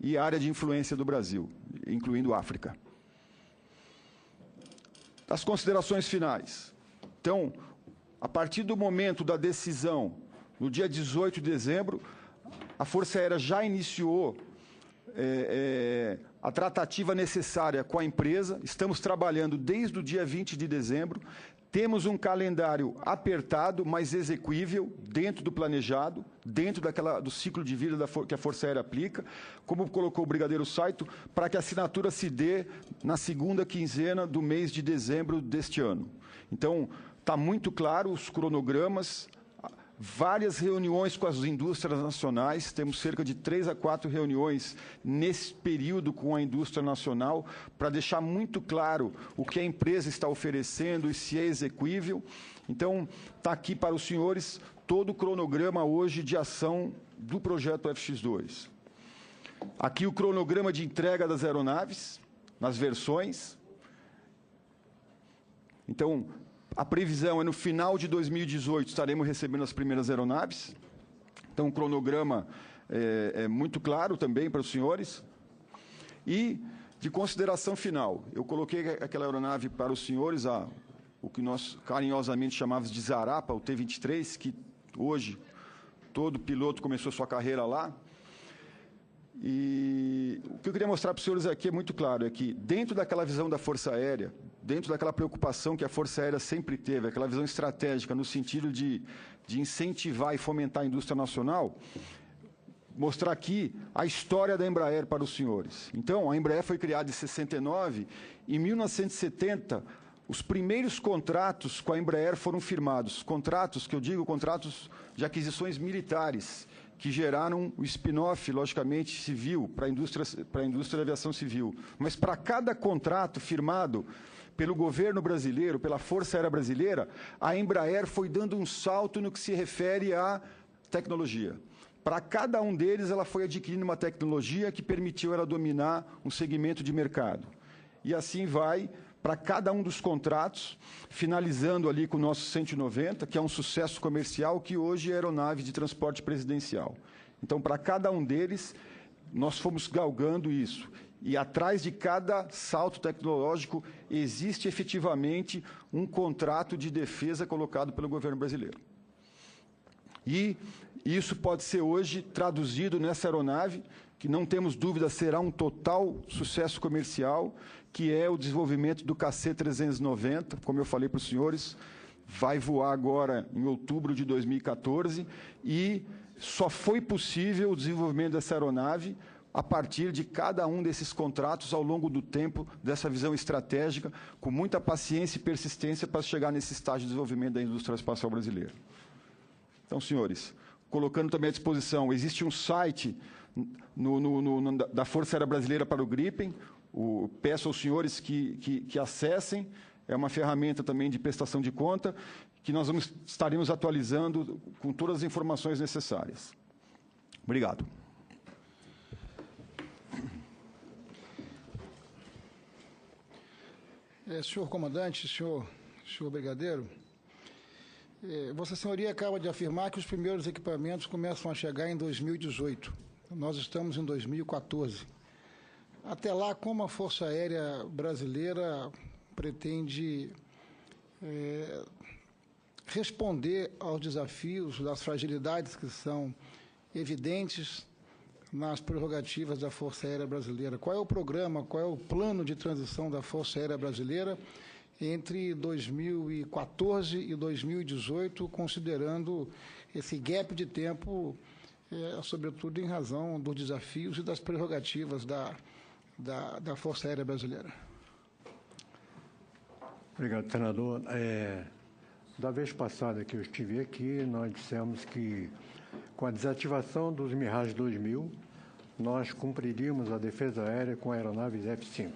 E a área de influência do Brasil, incluindo África. As considerações finais. Então, a partir do momento da decisão, no dia 18 de dezembro, a Força Aérea já iniciou a tratativa necessária com a empresa. Estamos trabalhando desde o dia 20 de dezembro. Temos um calendário apertado, mas execuível, dentro do planejado, dentro do ciclo de vida que a Força Aérea aplica, como colocou o Brigadeiro Saito, para que a assinatura se dê na segunda quinzena do mês de dezembro deste ano. Então, está muito claro os cronogramas, várias reuniões com as indústrias nacionais, temos cerca de 3 a 4 reuniões nesse período com a indústria nacional, para deixar muito claro o que a empresa está oferecendo e se é execuível. Então, está aqui para os senhores todo o cronograma hoje de ação do projeto FX2. Aqui o cronograma de entrega das aeronaves, nas versões. Então, a previsão é no final de 2018 estaremos recebendo as primeiras aeronaves. Então, o cronograma é muito claro também para os senhores. E, de consideração final, eu coloquei aquela aeronave para os senhores, o que nós carinhosamente chamávamos de Zarapa, o T-23, que hoje todo piloto começou sua carreira lá. E o que eu queria mostrar para os senhores aqui é muito claro, é que dentro daquela visão da Força Aérea, dentro daquela preocupação que a Força Aérea sempre teve, aquela visão estratégica no sentido de incentivar e fomentar a indústria nacional, mostrar aqui a história da Embraer para os senhores. Então, a Embraer foi criada em 69, em 1970, os primeiros contratos com a Embraer foram firmados. Contratos, que eu digo, contratos de aquisições militares, que geraram o spin-off, logicamente, civil, para a indústria da aviação civil. Mas para cada contrato firmado pelo governo brasileiro, pela Força Aérea Brasileira, a Embraer foi dando um salto no que se refere à tecnologia. Para cada um deles, ela foi adquirindo uma tecnologia que permitiu ela dominar um segmento de mercado. E assim vai para cada um dos contratos, finalizando ali com o nosso 190, que é um sucesso comercial, que hoje é aeronave de transporte presidencial. Então, para cada um deles, nós fomos galgando isso. E atrás de cada salto tecnológico existe efetivamente um contrato de defesa colocado pelo governo brasileiro. E isso pode ser hoje traduzido nessa aeronave, que não temos dúvida será um total sucesso comercial, que é o desenvolvimento do KC-390, como eu falei para os senhores, vai voar agora em outubro de 2014, e só foi possível o desenvolvimento dessa aeronave a partir de cada um desses contratos ao longo do tempo, dessa visão estratégica, com muita paciência e persistência para chegar nesse estágio de desenvolvimento da indústria espacial brasileira. Então, senhores, colocando também à disposição, existe um site da Força Aérea Brasileira para o Gripen, peço aos senhores que acessem, é uma ferramenta também de prestação de conta, que nós estaremos atualizando com todas as informações necessárias. Obrigado. Senhor comandante, senhor brigadeiro, Vossa Senhoria acaba de afirmar que os primeiros equipamentos começam a chegar em 2018. Nós estamos em 2014. Até lá, como a Força Aérea Brasileira pretende responder aos desafios, das fragilidades que são evidentes nas prerrogativas da Força Aérea Brasileira? Qual é o programa, qual é o plano de transição da Força Aérea Brasileira entre 2014 e 2018, considerando esse gap de tempo, sobretudo em razão dos desafios e das prerrogativas da Força Aérea Brasileira? Obrigado, senador. Da vez passada que eu estive aqui, nós dissemos que, com a desativação dos Mirage 2000, nós cumpriríamos a defesa aérea com aeronaves F-5.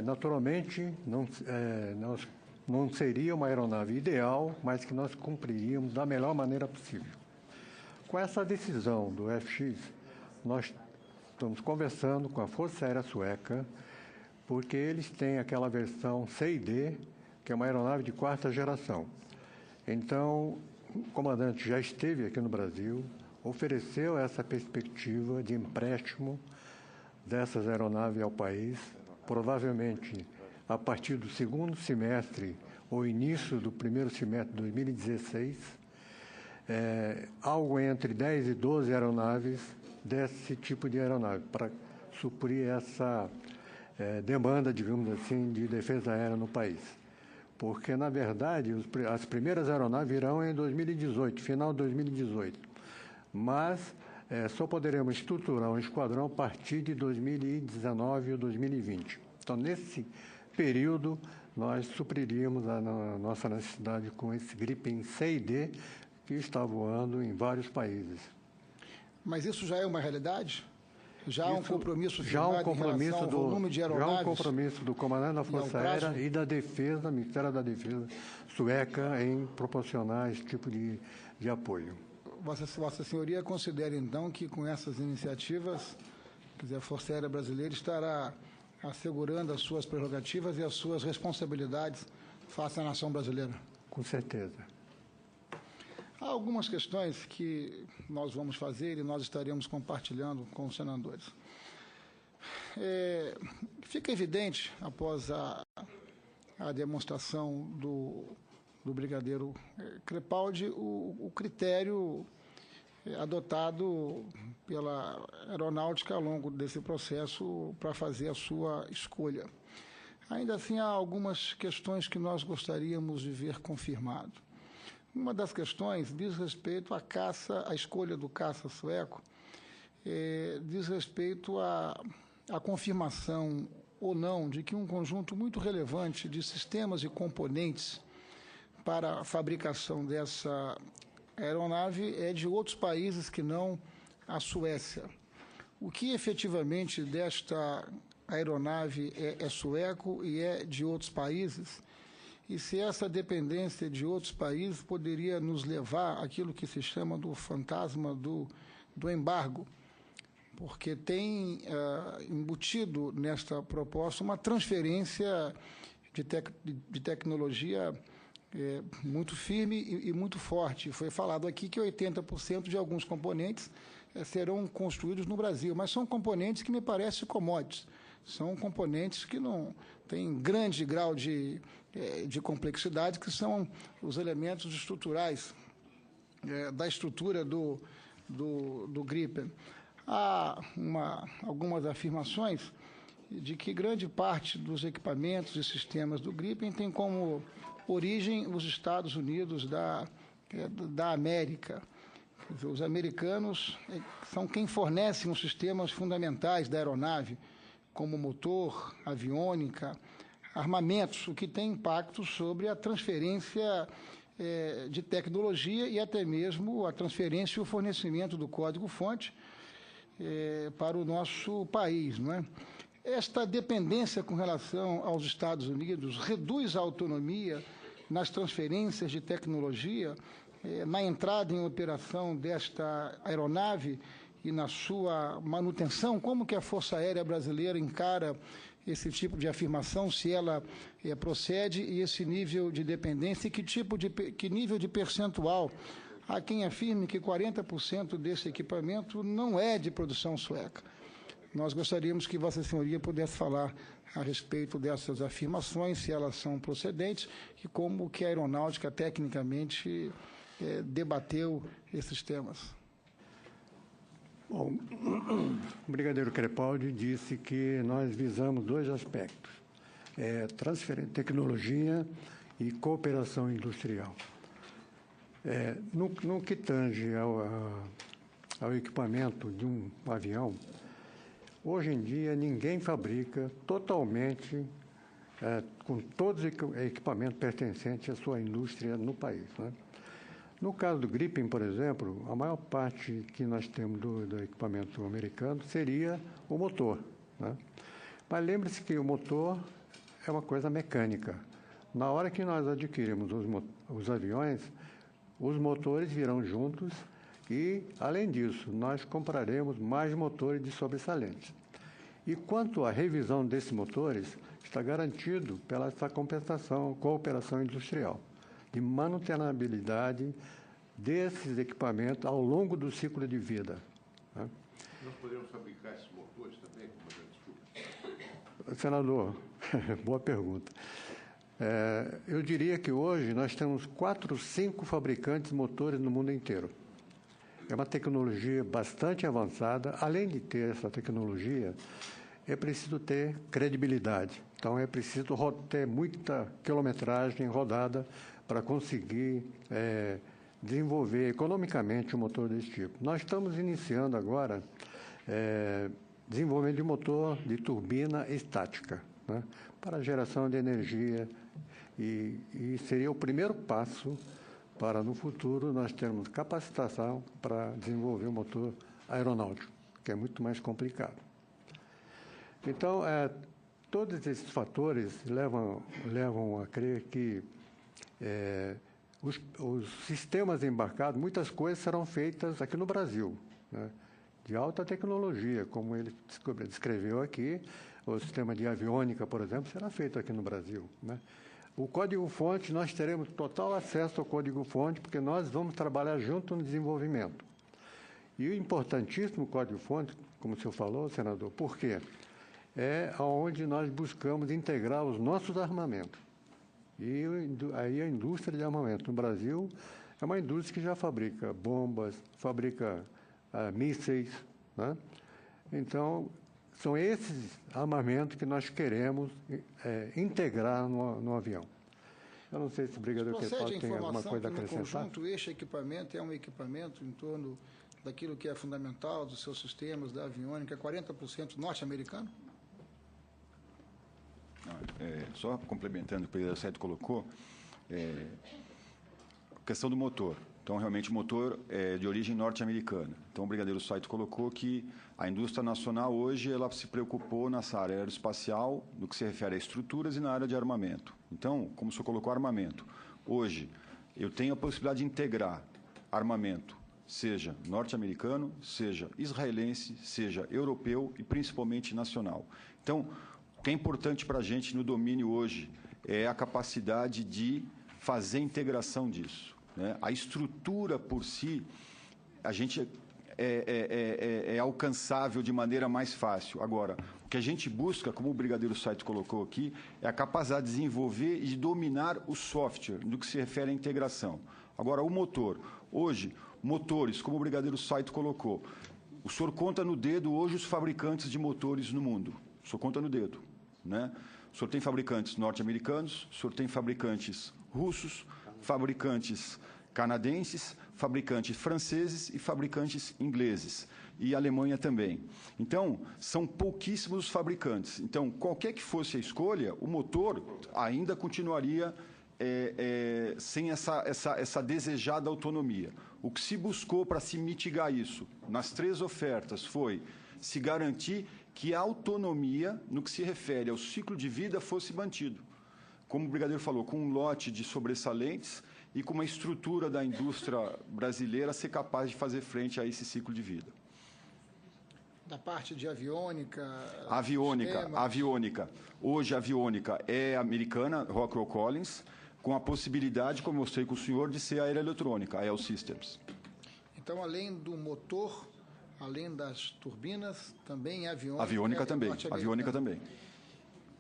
Naturalmente, não seria uma aeronave ideal, mas que nós cumpriríamos da melhor maneira possível. Com essa decisão do FX, nós estamos conversando com a Força Aérea Sueca, porque eles têm aquela versão C e D, que é uma aeronave de quarta geração. Então, o comandante já esteve aqui no Brasil, ofereceu essa perspectiva de empréstimo dessas aeronaves ao país, provavelmente a partir do segundo semestre ou início do primeiro semestre de 2016, algo entre 10 e 12 aeronaves desse tipo de aeronave, para suprir essa demanda, digamos assim, de defesa aérea no país. Porque, na verdade, as primeiras aeronaves virão em 2018, final de 2018. Mas só poderemos estruturar um esquadrão a partir de 2019 ou 2020. Então, nesse período, nós supriríamos a nossa necessidade com esse Gripen C e D, que está voando em vários países. Mas isso já é uma realidade? Já há um compromisso firmado em relação ao volume de aeronaves? Já há um compromisso do comandante da Força Aérea e da Defesa, Ministério da Defesa sueca, em proporcionar esse tipo de apoio. Vossa Senhoria considera, então, que com essas iniciativas, quer dizer, a Força Aérea Brasileira estará assegurando as suas prerrogativas e as suas responsabilidades face à nação brasileira? Com certeza. Há algumas questões que nós vamos fazer e nós estaremos compartilhando com os senadores. Fica evidente, após a demonstração do brigadeiro Crepaldi, o critério adotado pela aeronáutica ao longo desse processo para fazer a sua escolha. Ainda assim, há algumas questões que nós gostaríamos de ver confirmado. Uma das questões diz respeito à caça, à escolha do caça sueco, diz respeito à confirmação ou não de que um conjunto muito relevante de sistemas e componentes para a fabricação dessa aeronave é de outros países que não a Suécia. O que efetivamente desta aeronave é sueco e é de outros países? E se essa dependência de outros países poderia nos levar àquilo que se chama do fantasma do embargo, porque tem embutido nesta proposta uma transferência de tecnologia muito firme e muito forte. Foi falado aqui que 80% de alguns componentes serão construídos no Brasil, mas são componentes que me parecem commodities, são componentes que não têm grande grau de complexidade, que são os elementos estruturais da estrutura do Gripen. há algumas afirmações de que grande parte dos equipamentos e sistemas do Gripen tem como origem os Estados Unidos da América. Quer dizer, os americanos são quem fornecem os sistemas fundamentais da aeronave, como motor, aviônica, armamentos, o que tem impacto sobre a transferência de tecnologia e até mesmo a transferência e o fornecimento do código-fonte para o nosso país, não é? Esta dependência com relação aos Estados Unidos reduz a autonomia nas transferências de tecnologia, na entrada em operação desta aeronave e na sua manutenção. Como que a Força Aérea Brasileira encara esse tipo de afirmação, se ela procede, e esse nível de dependência, e que nível de percentual? Há quem afirme que 40% desse equipamento não é de produção sueca. Nós gostaríamos que Vossa Senhoria pudesse falar a respeito dessas afirmações, se elas são procedentes, e como que a aeronáutica tecnicamente debateu esses temas. Bom, o brigadeiro Crepaldi disse que nós visamos dois aspectos, transferência de tecnologia e cooperação industrial. No que tange ao equipamento de um avião, hoje em dia ninguém fabrica totalmente com todos os equipamentos pertencentes à sua indústria no país, né? No caso do Gripen, por exemplo, a maior parte que nós temos do equipamento americano seria o motor, né? Mas lembre-se que o motor é uma coisa mecânica. Na hora que nós adquirimos os aviões, os motores virão juntos e, além disso, nós compraremos mais motores de sobressalentes. E quanto à revisão desses motores, está garantido pela essa cooperação industrial, de manutenabilidade desses equipamentos ao longo do ciclo de vida, né? Nós podemos fabricar esses motores também? Desculpa. Senador, boa pergunta. Eu diria que hoje nós temos 4, 5 fabricantes de motores no mundo inteiro. É uma tecnologia bastante avançada. Além de ter essa tecnologia, é preciso ter credibilidade. Então, é preciso ter muita quilometragem rodada para conseguir desenvolver economicamente um motor desse tipo. Nós estamos iniciando agora desenvolvimento de motor de turbina estática, né, para geração de energia, e seria o primeiro passo para, no futuro, nós termos capacitação para desenvolver um motor aeronáutico, que é muito mais complicado. Então, todos esses fatores levam a crer que os sistemas embarcados, muitas coisas serão feitas aqui no Brasil, né, de alta tecnologia, como ele descreveu aqui. O sistema de aviônica, por exemplo, será feito aqui no Brasil, né? O código-fonte, nós teremos total acesso ao código-fonte, porque nós vamos trabalhar junto no desenvolvimento. E o importantíssimo código-fonte, como o senhor falou, senador, por quê? É onde nós buscamos integrar os nossos armamentos. E aí a indústria de armamento no Brasil é uma indústria que já fabrica bombas, fabrica mísseis, né? Então, são esses armamentos que nós queremos integrar no avião. Eu não sei se o brigadeiro Crepaldi tem alguma coisa a acrescentar. No conjunto, este equipamento é um equipamento em torno daquilo que é fundamental dos seus sistemas da aviônica, 40% norte-americano? Só complementando o que o brigadeiro Sete colocou, a questão do motor. Então, realmente, o motor é de origem norte-americana. Então, o brigadeiro Saito colocou que a indústria nacional, hoje, ela se preocupou nessa área aeroespacial, no que se refere a estruturas, e na área de armamento. Então, como o senhor colocou, armamento. Hoje, eu tenho a possibilidade de integrar armamento, seja norte-americano, seja israelense, seja europeu e, principalmente, nacional. Então, o que é importante para a gente no domínio hoje é a capacidade de fazer a integração disso, né? A estrutura por si, a gente é alcançável de maneira mais fácil. Agora, o que a gente busca, como o brigadeiro Saito colocou aqui, é a capacidade de desenvolver e de dominar o software, no que se refere à integração. Agora, o motor. Hoje, motores, como o brigadeiro Saito colocou, o senhor conta no dedo hoje os fabricantes de motores no mundo. O senhor conta no dedo, né? O senhor tem fabricantes norte-americanos, o senhor tem fabricantes russos, fabricantes canadenses, fabricantes franceses e fabricantes ingleses. E a Alemanha também. Então, são pouquíssimos os fabricantes. Então, qualquer que fosse a escolha, o motor ainda continuaria sem essa desejada autonomia. O que se buscou para se mitigar isso, nas 3 ofertas, foi se garantir que a autonomia, no que se refere ao ciclo de vida, fosse mantido. Como o brigadeiro falou, com um lote de sobressalentes e com uma estrutura da indústria brasileira ser capaz de fazer frente a esse ciclo de vida. Da parte de aviônica... Aviônica. Hoje a aviônica é americana, Rockwell Collins, com a possibilidade, como eu mostrei com o senhor, de ser aeroeletrônica, a L-Systems. Então, além do motor, além das turbinas, também aviônica... Aviônica também.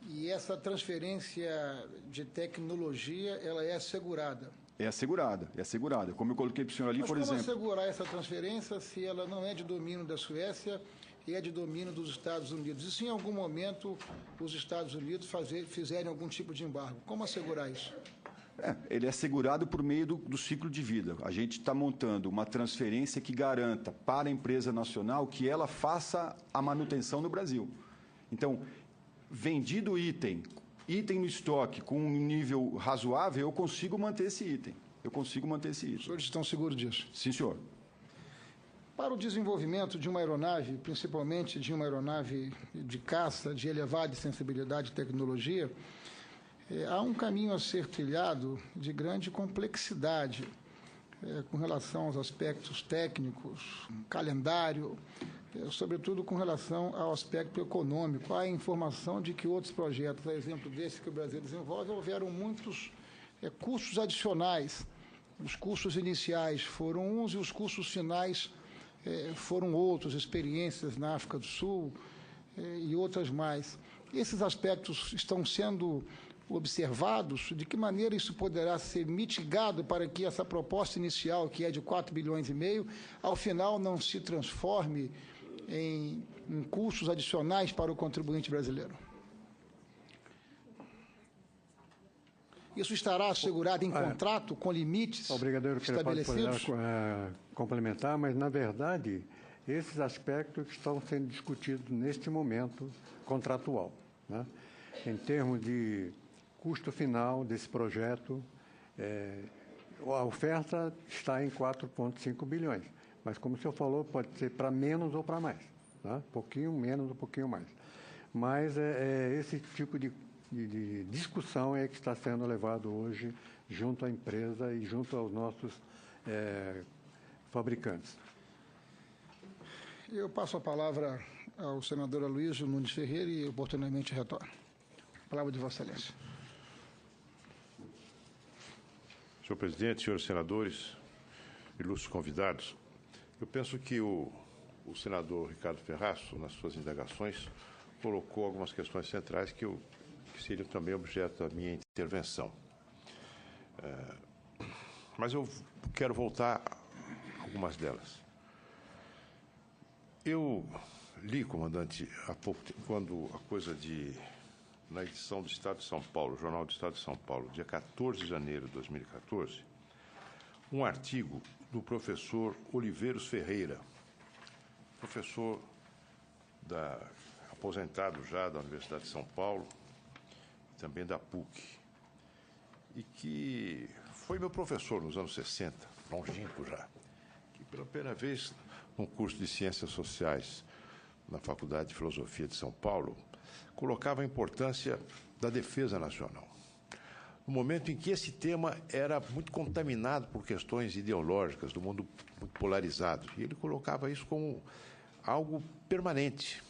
E essa transferência de tecnologia, ela é assegurada? É assegurada. Como eu coloquei para o senhor ali, por exemplo... Mas como assegurar essa transferência se ela não é de domínio da Suécia e é de domínio dos Estados Unidos? E se em algum momento os Estados Unidos fizerem algum tipo de embargo? Como assegurar isso? Ele é assegurado por meio do ciclo de vida. A gente está montando uma transferência que garanta para a empresa nacional que ela faça a manutenção no Brasil. Então, vendido item no estoque com um nível razoável, eu consigo manter esse item. Os senhores estão seguros disso? Sim, senhor. Para o desenvolvimento de uma aeronave, principalmente de uma aeronave de caça de elevada sensibilidade e tecnologia, há um caminho a ser trilhado de grande complexidade com relação aos aspectos técnicos, calendário, sobretudo com relação ao aspecto econômico. Há informação de que outros projetos, a exemplo desse que o Brasil desenvolve, houveram muitos custos adicionais. Os custos iniciais foram uns e os custos finais foram outros, experiências na África do Sul e outras mais. Esses aspectos estão sendo observados? De que maneira isso poderá ser mitigado para que essa proposta inicial, que é de 4,5 bilhões, ao final não se transforme em custos adicionais para o contribuinte brasileiro? Isso estará assegurado em contrato, com limites estabelecidos? Pode complementar, mas, na verdade, esses aspectos estão sendo discutidos neste momento contratual, né? Em termos de custo final desse projeto, a oferta está em 4,5 bilhões. Mas, como o senhor falou, pode ser para menos ou para mais, tá? Um pouquinho menos ou um pouquinho mais. Mas esse tipo de discussão que está sendo levado hoje junto à empresa e junto aos nossos fabricantes. Eu passo a palavra ao senador Aloysio Nunes Ferreira e, oportunamente, retorno. A palavra de Vossa Excelência. Senhor presidente, senhores senadores, ilustres convidados, eu penso que o senador Ricardo Ferraço, nas suas indagações, colocou algumas questões centrais que seriam também objeto da minha intervenção. Mas eu quero voltar a algumas delas. Eu li, comandante, há pouco tempo, quando a coisa na edição do Estado de São Paulo, Jornal do Estado de São Paulo, dia 14 de janeiro de 2014, um artigo do professor Oliveiros Ferreira, professor aposentado já da Universidade de São Paulo, também da PUC, e que foi meu professor nos anos 60, longínquo já, que pela primeira vez, num curso de Ciências Sociais na Faculdade de Filosofia de São Paulo, colocava a importância da defesa nacional. No momento em que esse tema era muito contaminado por questões ideológicas do mundo muito polarizado, e ele colocava isso como algo permanente,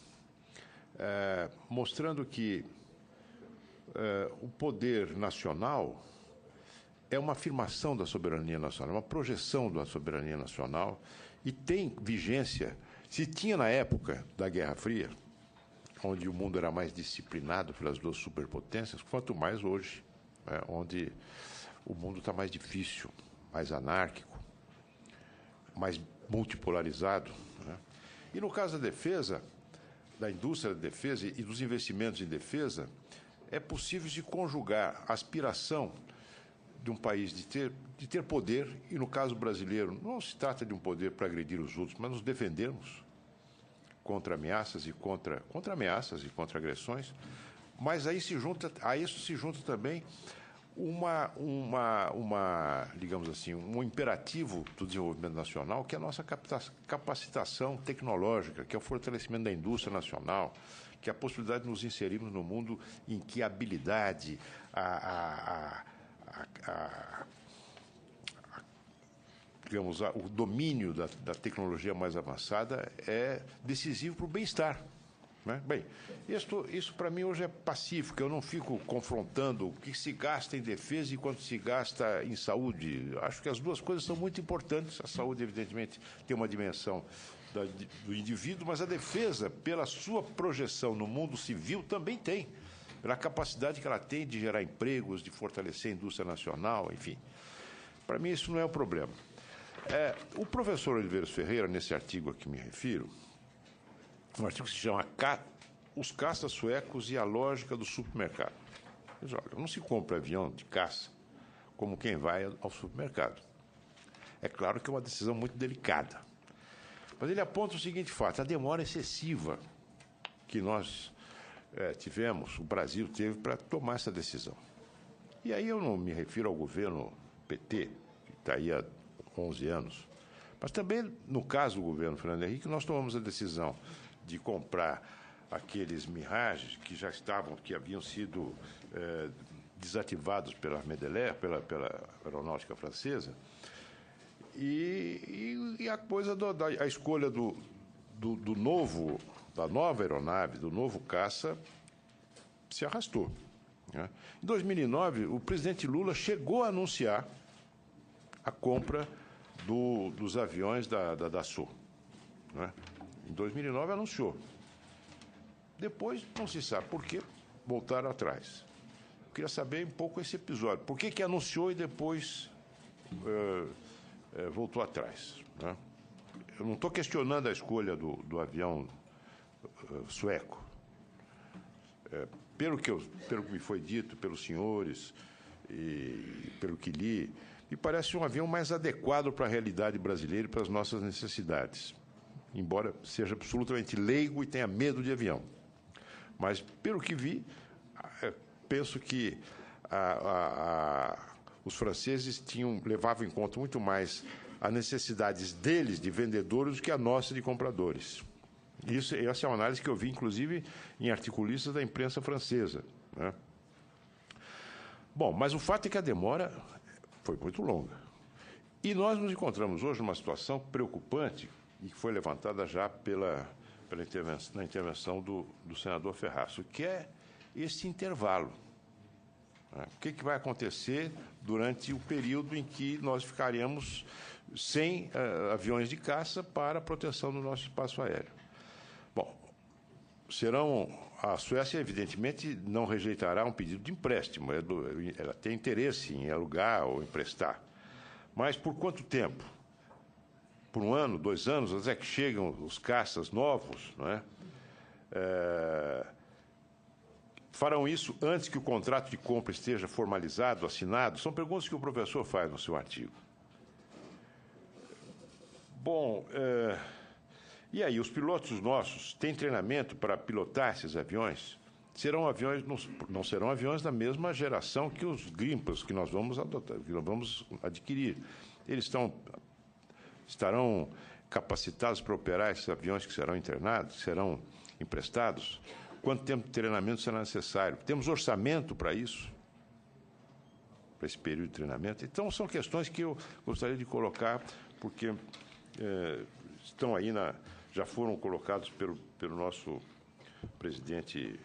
mostrando que o poder nacional é uma afirmação da soberania nacional, uma projeção da soberania nacional, e tem vigência. Se tinha na época da Guerra Fria, onde o mundo era mais disciplinado pelas duas superpotências, quanto mais hoje, onde o mundo está mais difícil, mais anárquico, mais multipolarizado, né? E no caso da defesa, da indústria da defesa e dos investimentos em defesa, é possível se conjugar a aspiração de um país de ter poder, e no caso brasileiro, não se trata de um poder para agredir os outros, mas nos defendermos contra ameaças e contra agressões. Mas a isso se junta também digamos assim, um imperativo do desenvolvimento nacional, que é a nossa capacitação tecnológica, que é o fortalecimento da indústria nacional, que é a possibilidade de nos inserirmos no mundo em que a habilidade, digamos, o domínio da tecnologia mais avançada é decisivo para o bem-estar. Né? Bem, isso para mim hoje é pacífico, eu não fico confrontando o que se gasta em defesa e quanto se gasta em saúde. Acho que as duas coisas são muito importantes. A saúde, evidentemente, tem uma dimensão do indivíduo, mas a defesa, pela sua projeção no mundo civil, também tem, pela capacidade que ela tem de gerar empregos, de fortalecer a indústria nacional, enfim. Para mim, isso não é um problema. O professor Oliveiros Ferreira, nesse artigo a que me refiro, um artigo que se chama Os Caças Suecos e a Lógica do Supermercado. Mas, olha, não se compra avião de caça como quem vai ao supermercado. É claro que é uma decisão muito delicada. Mas ele aponta o seguinte fato: a demora excessiva que nós tivemos, o Brasil teve para tomar essa decisão. E aí eu não me refiro ao governo PT, que está aí há 11 anos, mas também, no caso do governo Fernando Henrique, nós tomamos a decisão de comprar aqueles Mirage que haviam sido desativados pela Medelair, pela aeronáutica francesa, e a coisa a escolha da nova aeronave, do novo caça, se arrastou. Né? Em 2009, o presidente Lula chegou a anunciar a compra dos aviões da Dassault. Né? Em 2009 anunciou. Depois, não se sabe por que, voltaram atrás. Eu queria saber um pouco esse episódio. Por que anunciou e depois voltou atrás? Né? Eu não estou questionando a escolha do avião sueco. Pelo que me foi dito pelos senhores e pelo que li, me parece um avião mais adequado para a realidade brasileira e para as nossas necessidades, embora seja absolutamente leigo e tenha medo de avião. Mas, pelo que vi, penso que os franceses levavam em conta muito mais as necessidades deles de vendedores do que a nossa de compradores. Essa é uma análise que eu vi, inclusive, em articulistas da imprensa francesa. Né? Bom, mas o fato é que a demora foi muito longa. E nós nos encontramos hoje numa situação preocupante, e que foi levantada já na intervenção do senador Ferraço, que é esse intervalo. Né? O que vai acontecer durante o período em que nós ficaremos sem aviões de caça para a proteção do nosso espaço aéreo? Bom, a Suécia, evidentemente, não rejeitará um pedido de empréstimo. Ela tem interesse em alugar ou emprestar. Mas por quanto tempo? Por 1 ano, 2 anos, até que chegam os caças novos, não é? Farão isso antes que o contrato de compra esteja formalizado, assinado? São perguntas que o professor faz no seu artigo. Bom, e aí, os pilotos nossos têm treinamento para pilotar esses aviões? Não serão aviões da mesma geração que os Grimpas que nós vamos adotar, que nós vamos adquirir. Eles estarão capacitados para operar esses aviões que serão serão emprestados? Quanto tempo de treinamento será necessário? Temos orçamento para isso? Para esse período de treinamento? Então, são questões que eu gostaria de colocar, porque estão aí já foram colocados pelo nosso presidente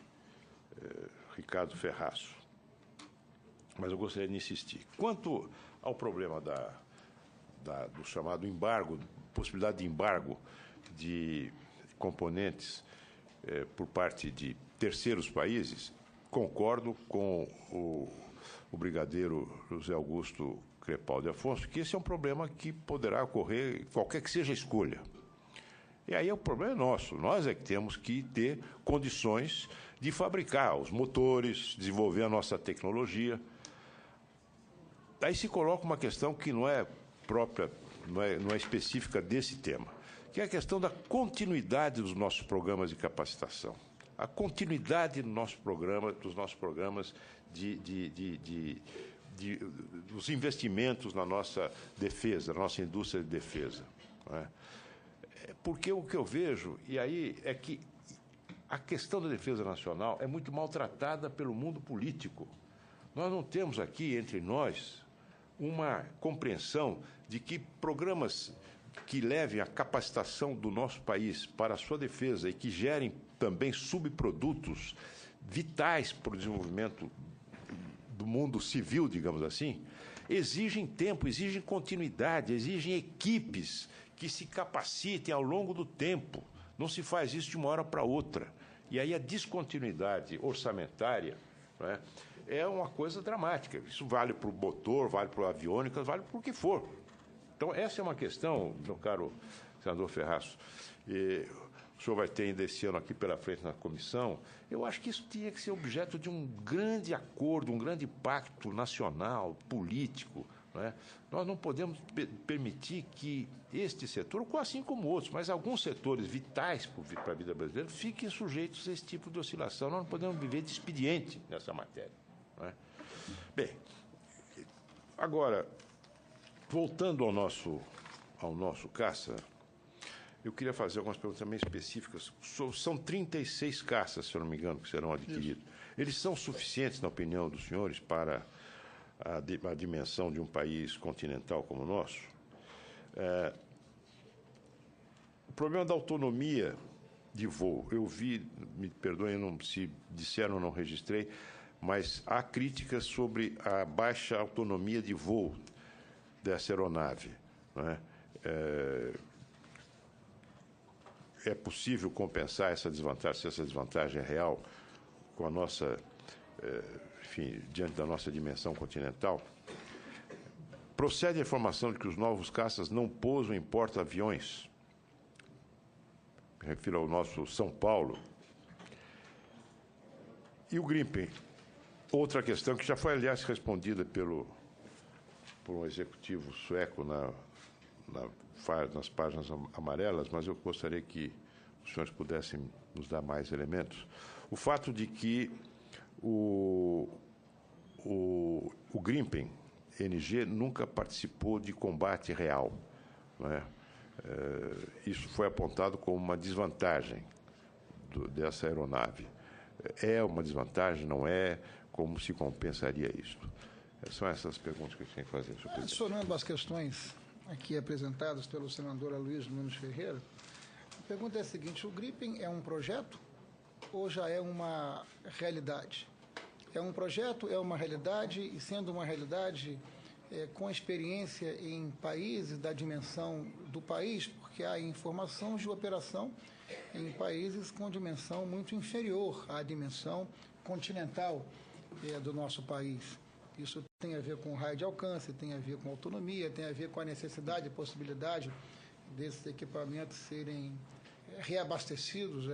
Ricardo Ferraço. Mas eu gostaria de insistir. Quanto ao problema do chamado embargo, possibilidade de embargo de componentes por parte de terceiros países, concordo com o brigadeiro José Augusto Crepaldi Afonso, que esse é um problema que poderá ocorrer, qualquer que seja a escolha. E aí o problema é nosso. Nós é que temos que ter condições de fabricar os motores, desenvolver a nossa tecnologia. Aí se coloca uma questão que não é própria, não é específica desse tema, que é a questão da continuidade dos nossos programas de capacitação. A continuidade dos nossos programas dos investimentos na nossa defesa, na nossa indústria de defesa. Não é? Porque o que eu vejo, e aí é que a questão da defesa nacional é muito maltratada pelo mundo político. Nós não temos aqui, entre nós, uma compreensão de que programas que levem a capacitação do nosso país para a sua defesa e que gerem também subprodutos vitais para o desenvolvimento do mundo civil, digamos assim, exigem tempo, exigem continuidade, exigem equipes que se capacitem ao longo do tempo. Não se faz isso de uma hora para outra. E aí a descontinuidade orçamentária, não é uma coisa dramática. Isso vale para o motor, vale para o aviônica, vale para o que for. Então, essa é uma questão, meu caro senador Ferraz, o senhor vai ter ainda esse ano aqui pela frente na comissão. Eu acho que isso tinha que ser objeto de um grande acordo, um grande pacto nacional, político. Não é? Nós não podemos permitir que este setor, assim como outros, mas alguns setores vitais para a vida brasileira, fiquem sujeitos a esse tipo de oscilação. Nós não podemos viver de expediente nessa matéria. Não é? Bem, agora, voltando ao nosso caça, eu queria fazer algumas perguntas também específicas. São 36 caças, se eu não me engano, que serão adquiridos. Isso. Eles são suficientes, na opinião dos senhores, para a dimensão de um país continental como o nosso? O problema da autonomia de voo, eu vi, me perdoem se disseram ou não registrei, mas há críticas sobre a baixa autonomia de voo dessa aeronave. Não é? É possível compensar essa desvantagem, se essa desvantagem é real, com a nossa, enfim, diante da nossa dimensão continental? Procede a informação de que os novos caças não pousam em porta-aviões. Me refiro ao nosso São Paulo. E o Gripen? Outra questão que já foi, aliás, respondida por um executivo sueco nas páginas amarelas, mas eu gostaria que os senhores pudessem nos dar mais elementos. O fato de que o Gripen NG nunca participou de combate real. Não é? Isso foi apontado como uma desvantagem dessa aeronave. É uma desvantagem, não é? Como se compensaria isto? São essas perguntas que eu tenho que fazer, senhor presidente. Adicionando as questões aqui apresentadas pelo senador Aloysio Nunes Ferreira, a pergunta é a seguinte: o Gripen é um projeto ou já é uma realidade? É um projeto, é uma realidade, e sendo uma realidade com experiência em países da dimensão do país, porque há informação de operação em países com dimensão muito inferior à dimensão continental do nosso país. Isso tem a ver com raio de alcance, tem a ver com autonomia, tem a ver com a necessidade e possibilidade desses equipamentos serem reabastecidos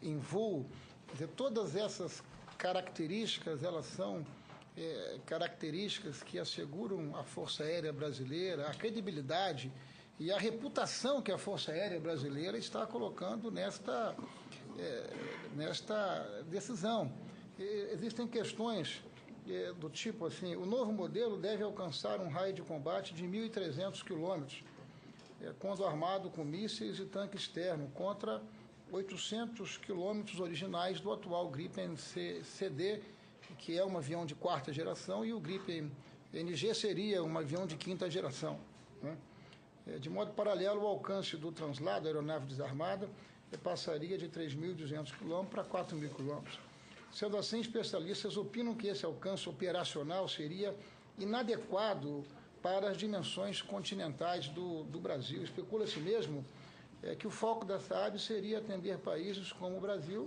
em voo. Quer dizer, todas essas características, elas são características que asseguram a Força Aérea Brasileira, a credibilidade e a reputação que a Força Aérea Brasileira está colocando nesta decisão. Existem questões do tipo assim: o novo modelo deve alcançar um raio de combate de 1.300 quilômetros, quando armado com mísseis e tanque externo, contra 800 quilômetros originais do atual Gripen CD, que é um avião de quarta geração, e o Gripen NG seria um avião de quinta geração. Né? De modo paralelo, o alcance do translado, aeronave desarmada, passaria de 3.200 km para 4.000 km. Sendo assim, especialistas opinam que esse alcance operacional seria inadequado para as dimensões continentais do Brasil. Especula-se mesmo que o foco dessa ABE seria atender países como o Brasil,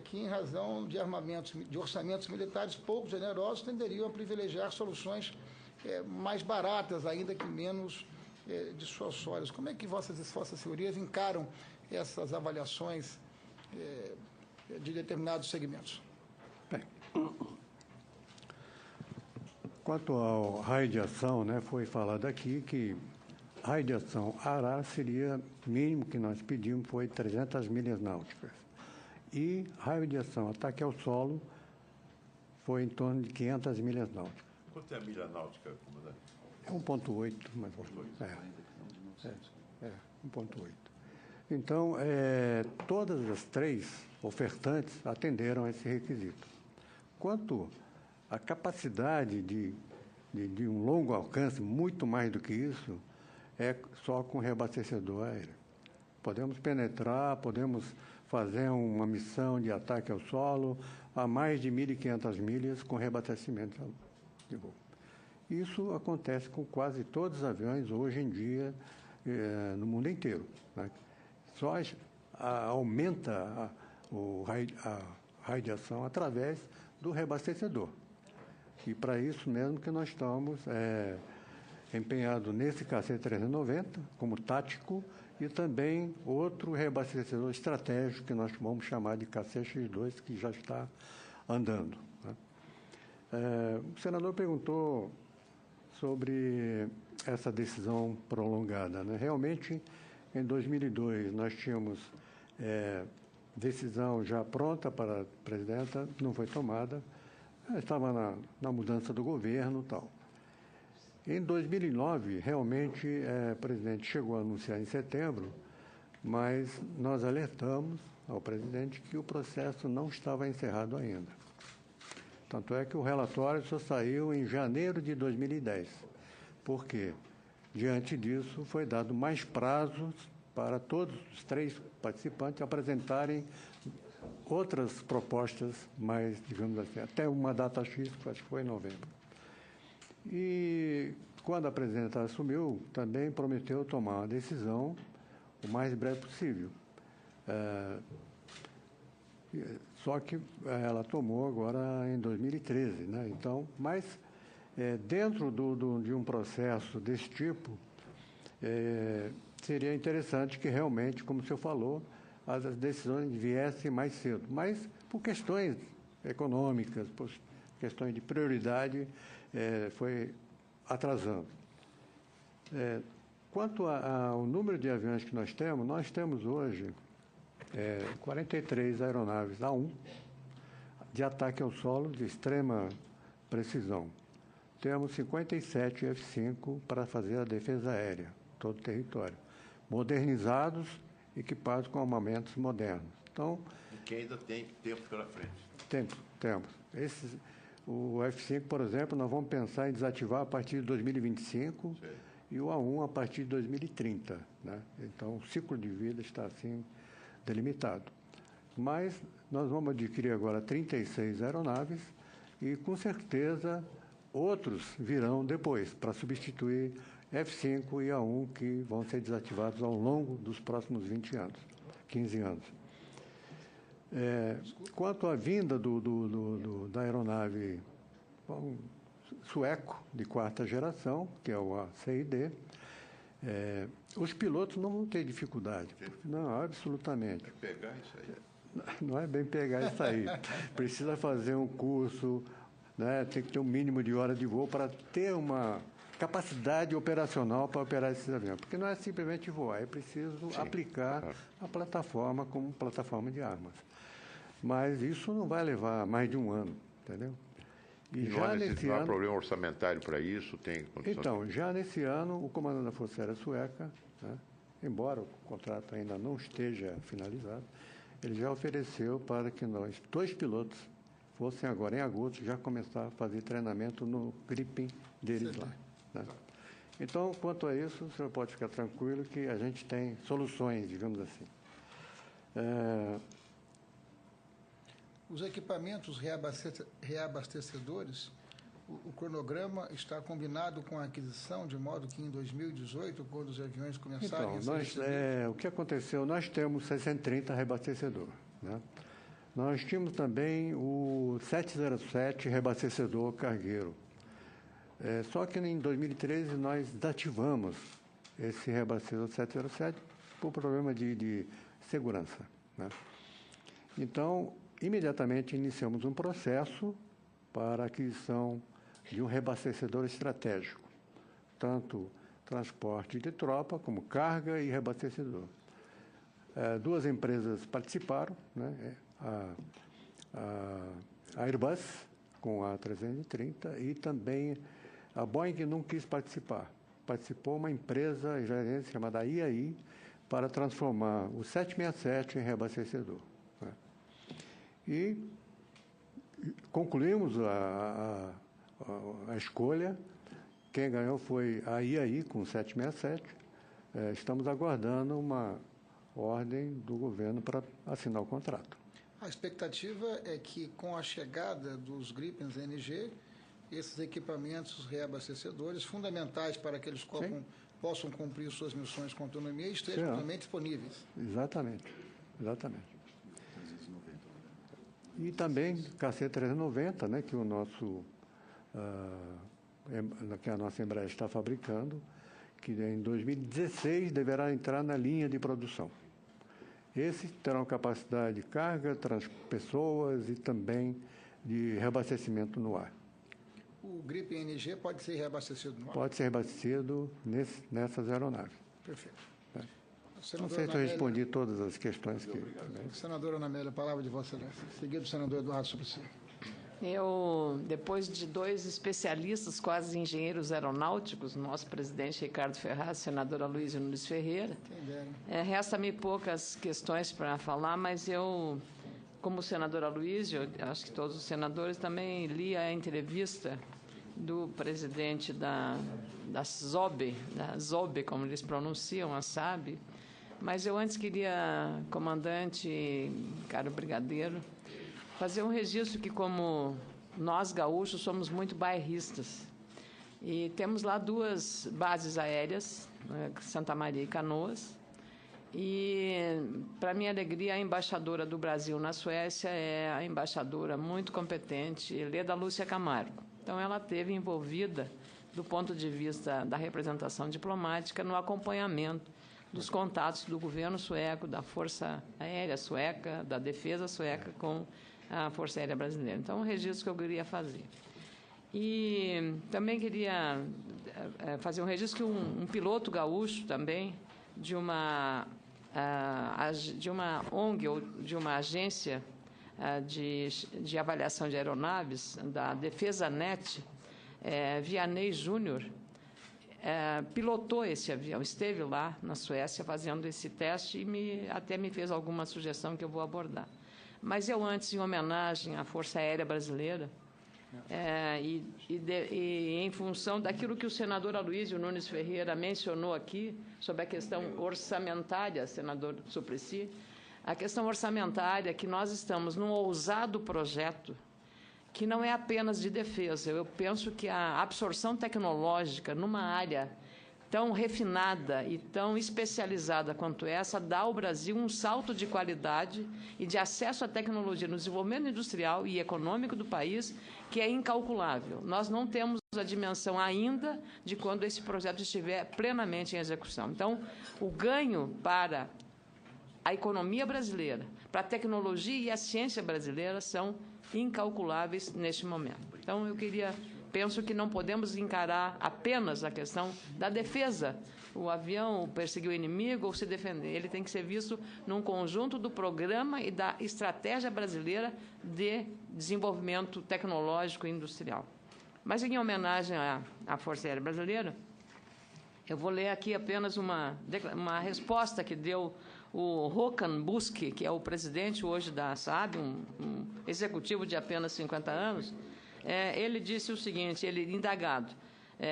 que, em razão de orçamentos militares pouco generosos, tenderiam a privilegiar soluções mais baratas, ainda que menos de solos. Como é que vossas senhorias encaram essas avaliações de determinados segmentos? Bem, quanto ao raio de ação, né, foi falado aqui que raio de ação ARAR seria, mínimo que nós pedimos foi 300 milhas náuticas. E raio de ação ataque ao solo foi em torno de 500 milhas náuticas. Quanto é a milha náutica, comandante? É 1,8, mais ou menos. 1,8. Então, todas as três ofertantes atenderam a esse requisito. Quanto à capacidade de um longo alcance, muito mais do que isso, é só com reabastecedor aéreo. Podemos penetrar, podemos fazer uma missão de ataque ao solo a mais de 1.500 milhas com reabastecimento de voo. Isso acontece com quase todos os aviões hoje em dia no mundo inteiro, né? Só aumenta a radiação através do reabastecedor. E para isso mesmo que nós estamos empenhados nesse KC-390 como tático e também outro reabastecedor estratégico que nós vamos chamar de KC-X2, que já está andando, né? O senador perguntou sobre essa decisão prolongada, né? Realmente, em 2002, nós tínhamos decisão já pronta para a presidenta, não foi tomada, estava na mudança do governo e tal. Em 2009, realmente, o presidente chegou a anunciar em setembro, mas nós alertamos ao presidente que o processo não estava encerrado ainda. Tanto é que o relatório só saiu em janeiro de 2010. Por quê? Diante disso, foi dado mais prazos para todos os três participantes apresentarem outras propostas mais, digamos assim, até uma data X, acho que foi em novembro. E quando a presidenta assumiu, também prometeu tomar uma decisão o mais breve possível. Só que ela tomou agora em 2013, né? Então, mas dentro de um processo desse tipo, seria interessante que realmente, como o senhor falou, as decisões viessem mais cedo. Mas por questões econômicas, por questões de prioridade, foi atrasando. Quanto ao número de aviões que nós temos hoje 43 aeronaves A1 de ataque ao solo de extrema precisão. Temos 57 F-5 para fazer a defesa aérea, todo o território, modernizados, equipados com armamentos modernos. Então, e que ainda tem tempo pela frente. Temos. O F-5, por exemplo, nós vamos pensar em desativar a partir de 2025. Sim. E o A1 a partir de 2030. Né? Então, o ciclo de vida está assim delimitado. Mas nós vamos adquirir agora 36 aeronaves e, com certeza, outros virão depois para substituir F-5 e A1 que vão ser desativados ao longo dos próximos 20 anos, 15 anos. Quanto à vinda da aeronave sueco de quarta geração, que é o ACID, os pilotos não vão ter dificuldade. Não, absolutamente. É pegar isso aí. Não é bem pegar isso aí. Precisa fazer um curso, né? Tem que ter um mínimo de hora de voo para ter uma capacidade operacional para operar esses aviões. Porque não é simplesmente voar, é preciso aplicar a plataforma como plataforma de armas. Mas isso não vai levar mais de um ano, entendeu? E não há problema orçamentário para isso? Tem condição então, já nesse ano, o comandante da Força Aérea Sueca, né, embora o contrato ainda não esteja finalizado, ele já ofereceu para que nós, 2 pilotos, fossem agora em agosto já começar a fazer treinamento no Gripen deles lá. Né? Então, quanto a isso, o senhor pode ficar tranquilo que a gente tem soluções, digamos assim. Os equipamentos reabastecedores, o cronograma está combinado com a aquisição, de modo que em 2018, quando os aviões começarem a ser o que aconteceu, nós temos 630 reabastecedor, né? Nós tínhamos também o 707 reabastecedor cargueiro. Só que em 2013 nós desativamos esse reabastecedor 707 por problema de segurança, né? Então, imediatamente iniciamos um processo para a aquisição de um reabastecedor estratégico, tanto transporte de tropa como carga e reabastecedor. Duas empresas participaram, né? A Airbus, com a A330, e também a Boeing não quis participar. Participou uma empresa israelense chamada IAI para transformar o 767 em reabastecedor, né? E concluímos a escolha. Quem ganhou foi a IAI com o 767. Estamos aguardando uma ordem do governo para assinar o contrato. A expectativa é que, com a chegada dos Gripens NG, esses equipamentos reabastecedores, fundamentais para que eles possam cumprir suas missões com autonomia, estejam também disponíveis. Exatamente. E também KC-390, né, que que a nossa Embraer está fabricando, que em 2016 deverá entrar na linha de produção. Esses terão capacidade de carga, pessoas e também de reabastecimento no ar. O Gripen NG pode ser reabastecido no ar? Pode ser reabastecido nessas aeronaves. Perfeito. Não sei se eu respondi todas as questões que... Senadora Ana Amélia, a palavra de Vossa Excelência. Seguido, senador Eduardo Suplicy. Eu, depois de dois especialistas, quase engenheiros aeronáuticos, nosso presidente Ricardo Ferraz, senadora Luísa Nunes Ferreira, resta-me poucas questões para falar, mas eu, como senadora Luísa, acho que todos os senadores, também li a entrevista do presidente da ZOB, como eles pronunciam, a SAB, mas eu antes queria, comandante, caro brigadeiro, fazer um registro que, como nós gaúchos, somos muito bairristas. E temos lá duas bases aéreas, Santa Maria e Canoas. E, para minha alegria, a embaixadora do Brasil na Suécia é a embaixadora muito competente, Leda Lúcia Camargo. Então, ela esteve envolvida, do ponto de vista da representação diplomática, no acompanhamento dos contatos do governo sueco, da Força Aérea Sueca, da Defesa Sueca com a Força Aérea Brasileira. Então, um registro que eu queria fazer. E também queria fazer um registro que um piloto gaúcho também, de uma ONG ou de uma agência de avaliação de aeronaves, da DefesaNet, Vianney Júnior, pilotou esse avião, esteve lá na Suécia fazendo esse teste e até me fez alguma sugestão que eu vou abordar. Mas eu, antes, em homenagem à Força Aérea Brasileira, e em função daquilo que o senador Aloysio Nunes Ferreira mencionou aqui, sobre a questão orçamentária, senador Suplicy, a questão orçamentária, que nós estamos num ousado projeto que não é apenas de defesa. Eu penso que a absorção tecnológica numa área tão refinada e tão especializada quanto essa dá ao Brasil um salto de qualidade e de acesso à tecnologia no desenvolvimento industrial e econômico do país que é incalculável. Nós não temos a dimensão ainda de quando esse projeto estiver plenamente em execução. Então, o ganho para a economia brasileira, para a tecnologia e a ciência brasileira são incalculáveis neste momento. Então, penso que não podemos encarar apenas a questão da defesa. O avião perseguir o inimigo ou se defender. Ele tem que ser visto num conjunto do programa e da estratégia brasileira de desenvolvimento tecnológico e industrial. Mas, em homenagem à Força Aérea Brasileira, eu vou ler aqui apenas uma resposta que deu o Håkan Buski, que é o presidente hoje da SAB, um executivo de apenas 50 anos. Ele disse o seguinte, ele indagado,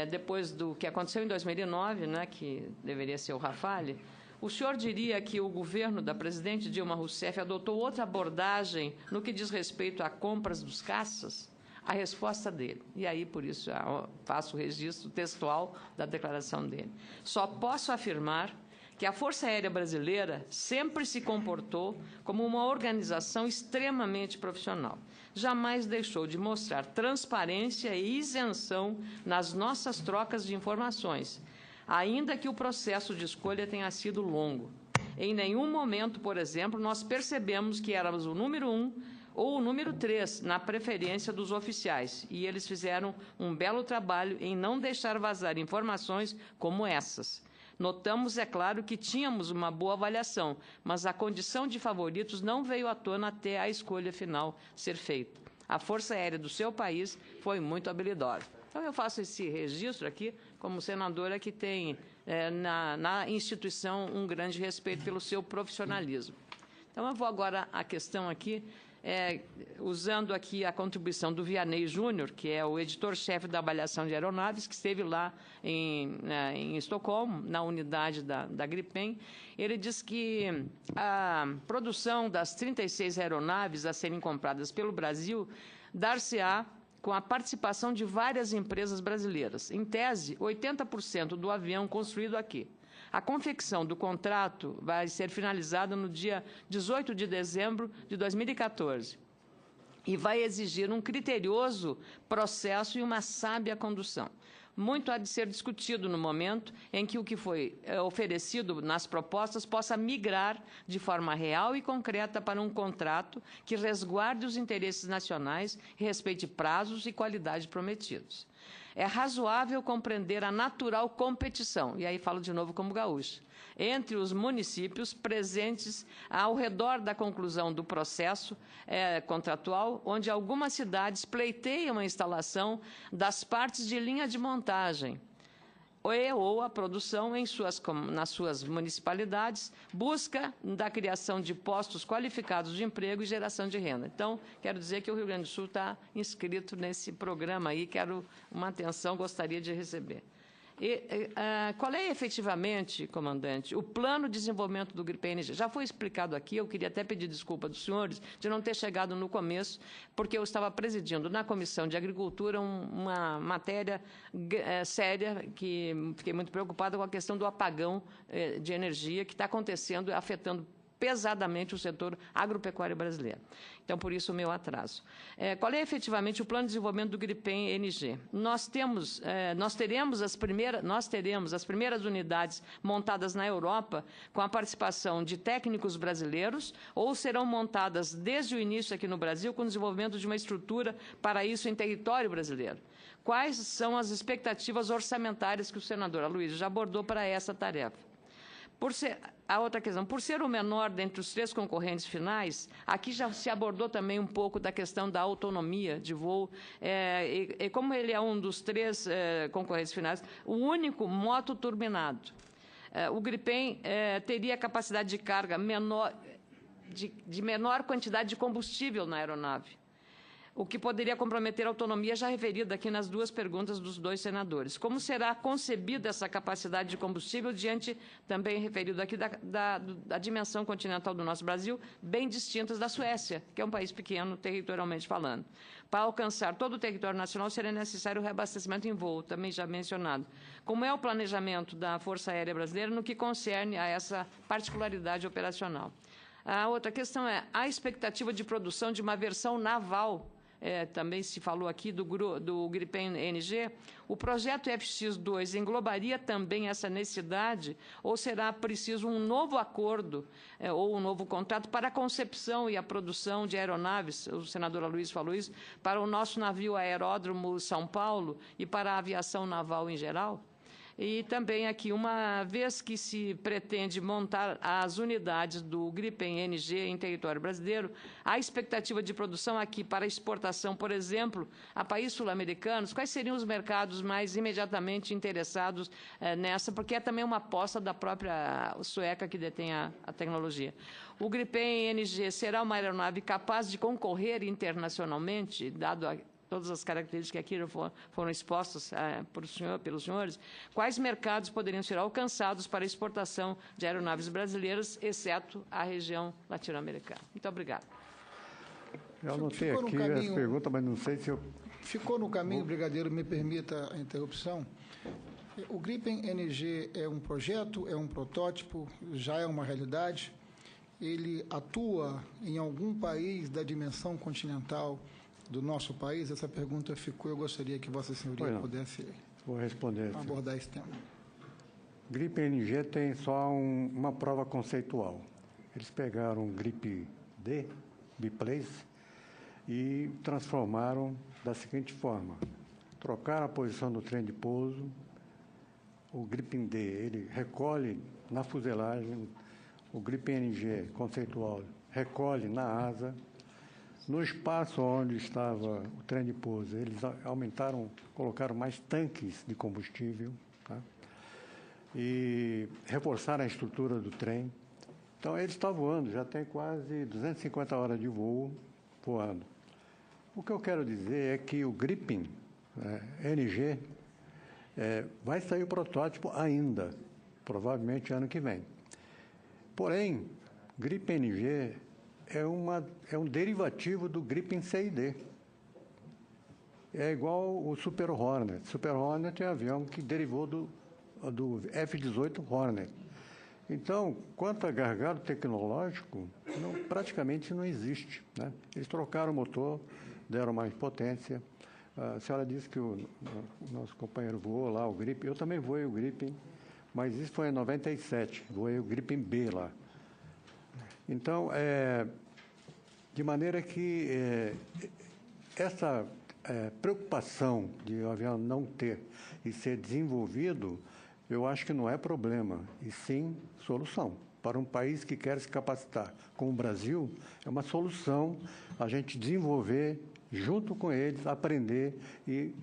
depois do que aconteceu em 2009, né, que deveria ser o Rafale, o senhor diria que o governo da presidente Dilma Rousseff adotou outra abordagem no que diz respeito a compras dos caças? A resposta dele, e aí, por isso, faço o registro textual da declaração dele. Só posso afirmar que a Força Aérea Brasileira sempre se comportou como uma organização extremamente profissional. Jamais deixou de mostrar transparência e isenção nas nossas trocas de informações, ainda que o processo de escolha tenha sido longo. Em nenhum momento, por exemplo, nós percebemos que éramos o número 1 ou o número 3 na preferência dos oficiais, e eles fizeram um belo trabalho em não deixar vazar informações como essas. Notamos, é claro, que tínhamos uma boa avaliação, mas a condição de favoritos não veio à tona até a escolha final ser feita. A Força Aérea do seu país foi muito habilidosa. Então, eu faço esse registro aqui como senadora que tem na instituição um grande respeito pelo seu profissionalismo. Então, eu vou agora à questão aqui, usando aqui a contribuição do Vianney Júnior, que é o editor-chefe da avaliação de aeronaves, que esteve lá em Estocolmo, na unidade da Gripen. Ele diz que a produção das 36 aeronaves a serem compradas pelo Brasil dar-se-á com a participação de várias empresas brasileiras. Em tese, 80% do avião construído aqui. A confecção do contrato vai ser finalizada no dia 18 de dezembro de 2014 e vai exigir um criterioso processo e uma sábia condução. Muito há de ser discutido no momento em que o que foi oferecido nas propostas possa migrar de forma real e concreta para um contrato que resguarde os interesses nacionais e respeite prazos e qualidade prometidos. É razoável compreender a natural competição, e aí falo de novo como gaúcho, entre os municípios presentes ao redor da conclusão do processo contratual, onde algumas cidades pleiteiam a instalação das partes de linha de montagem ou a produção nas suas municipalidades, busca da criação de postos qualificados de emprego e geração de renda. Então, quero dizer que o Rio Grande do Sul está inscrito nesse programa aí, quero uma atenção, gostaria de receber. Qual é efetivamente, comandante, o plano de desenvolvimento do Gripen-NG? Já foi explicado aqui, eu queria até pedir desculpa dos senhores de não ter chegado no começo, porque eu estava presidindo na Comissão de Agricultura uma matéria séria, que fiquei muito preocupada com a questão do apagão de energia que está acontecendo, afetando pesadamente o setor agropecuário brasileiro. Então, por isso, o meu atraso. Qual é efetivamente o plano de desenvolvimento do Gripen-NG? Nós teremos as primeiras unidades montadas na Europa com a participação de técnicos brasileiros ou serão montadas desde o início aqui no Brasil com o desenvolvimento de uma estrutura para isso em território brasileiro? Quais são as expectativas orçamentárias que o senador Aloysio já abordou para essa tarefa? A outra questão, por ser o menor dentre os 3 concorrentes finais, aqui já se abordou também um pouco da questão da autonomia de voo, e como ele é um dos 3 concorrentes finais, o único mototurbinado. O Gripen teria capacidade de carga menor, de menor quantidade de combustível na aeronave, o que poderia comprometer a autonomia já referida aqui nas 2 perguntas dos 2 senadores. Como será concebida essa capacidade de combustível diante, também referido aqui, da dimensão continental do nosso Brasil, bem distintas da Suécia, que é um país pequeno, territorialmente falando. Para alcançar todo o território nacional, seria necessário o reabastecimento em voo, também já mencionado. Como é o planejamento da Força Aérea Brasileira no que concerne a essa particularidade operacional? A outra questão é a expectativa de produção de uma versão naval. Também se falou aqui do Gripen-NG, o projeto FX2 englobaria também essa necessidade ou será preciso um novo acordo ou um novo contrato para a concepção e a produção de aeronaves, o senador Aloysio falou isso, para o nosso navio aeródromo São Paulo e para a aviação naval em geral? E também aqui, uma vez que se pretende montar as unidades do Gripen-NG em território brasileiro, a expectativa de produção aqui para exportação, por exemplo, a países sul-americanos, quais seriam os mercados mais imediatamente interessados nessa, porque é também uma aposta da própria sueca que detém a tecnologia. O Gripen-NG será uma aeronave capaz de concorrer internacionalmente, dado todas as características que aqui foram expostas pelos senhores, quais mercados poderiam ser alcançados para a exportação de aeronaves brasileiras, exceto a região latino-americana? Muito obrigado. Eu anotei aqui essa pergunta, mas não sei se eu... Ficou no caminho, brigadeiro, me permita a interrupção. O Gripen-NG é um projeto, é um protótipo, já é uma realidade. Ele atua em algum país da dimensão continental do nosso país? Essa pergunta ficou, eu gostaria que Vossa Senhoria pudesse Vou responder. abordar esse tema. Gripe NG tem só uma prova conceitual. Eles pegaram o Gripe D, Biplace, e transformaram da seguinte forma. Trocaram a posição do trem de pouso. O Gripe D, ele recolhe na fuselagem. O Gripe NG, conceitual, recolhe na asa. No espaço onde estava o trem de pouso, eles colocaram mais tanques de combustível, tá? E reforçaram a estrutura do trem. Então, ele está voando, já tem quase 250 horas de voo voando. O que eu quero dizer é que o Gripen NG vai sair o protótipo ainda, provavelmente ano que vem. Porém, Gripen NG é um derivativo do Gripen C&D. É igual o Super Hornet. Super Hornet é um avião que derivou do F-18 Hornet. Então, quanto a gargalo tecnológico, praticamente não existe, né? Eles trocaram o motor, deram mais potência. A senhora disse que o nosso companheiro voou lá, o Gripen. Eu também voei o Gripen, mas isso foi em 97. Voei o Gripen B lá. Então, de maneira que essa preocupação de o avião não ter e ser desenvolvido, eu acho que não é problema, e sim solução. Para um país que quer se capacitar, como o Brasil, é uma solução a gente desenvolver, junto com eles, aprender e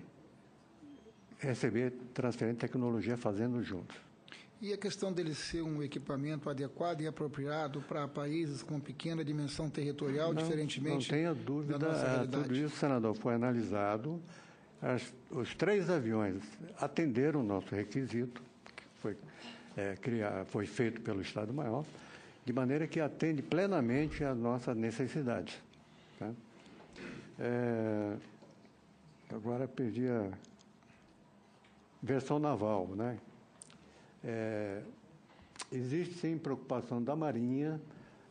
receber transferência de tecnologia fazendo juntos. E a questão dele ser um equipamento adequado e apropriado para países com pequena dimensão territorial, diferentemente não tenha dúvida, da nossa realidade? Tudo isso, senador, foi analisado. Os 3 aviões atenderam o nosso requisito, que foi feito pelo Estado-Maior, de maneira que atende plenamente às nossas necessidades. Tá? Agora perdi a versão naval, né? Existe, sim, preocupação da Marinha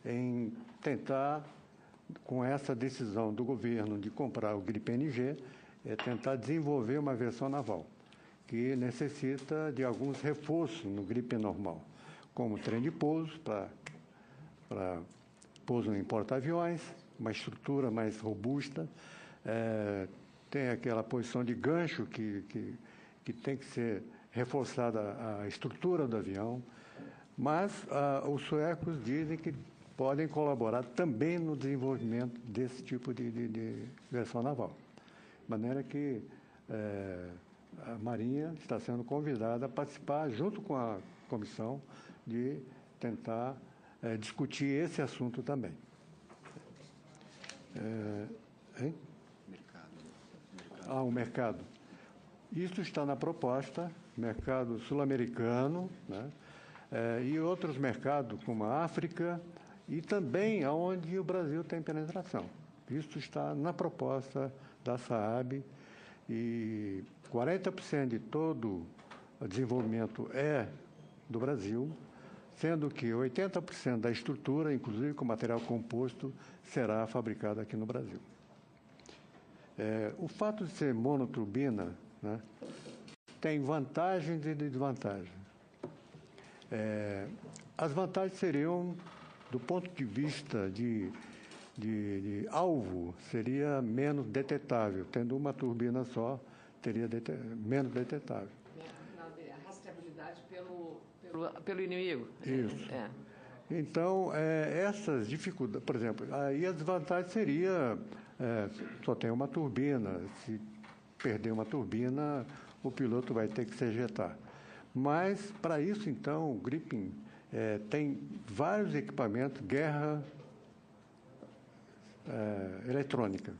em tentar, com essa decisão do governo de comprar o Gripen NG, tentar desenvolver uma versão naval, que necessita de alguns reforços no Gripen normal, como trem de pouso, para pouso em porta-aviões, uma estrutura mais robusta, tem aquela posição de gancho que tem que ser reforçada a estrutura do avião, mas os suecos dizem que podem colaborar também no desenvolvimento desse tipo de versão naval. De maneira que a Marinha está sendo convidada a participar, junto com a comissão, de tentar discutir esse assunto também. O mercado. Isso está na proposta, mercado sul-americano, né? E outros mercados, como a África, e também onde o Brasil tem penetração. Isso está na proposta da SAAB, e 40% de todo o desenvolvimento é do Brasil, sendo que 80% da estrutura, inclusive com material composto, será fabricada aqui no Brasil. O fato de ser monoturbina, né, tem vantagens e desvantagens. As vantagens seriam, do ponto de vista de alvo, seria menos detetável. Tendo uma turbina só, teria menos detetável. A rastreabilidade pelo inimigo. Isso. Então, essas dificuldades, por exemplo, aí a desvantagem seria só tem uma turbina. Se perder uma turbina, o piloto vai ter que se ejetar. Mas, para isso, então, o Gripen tem vários equipamentos, guerra eletrônica,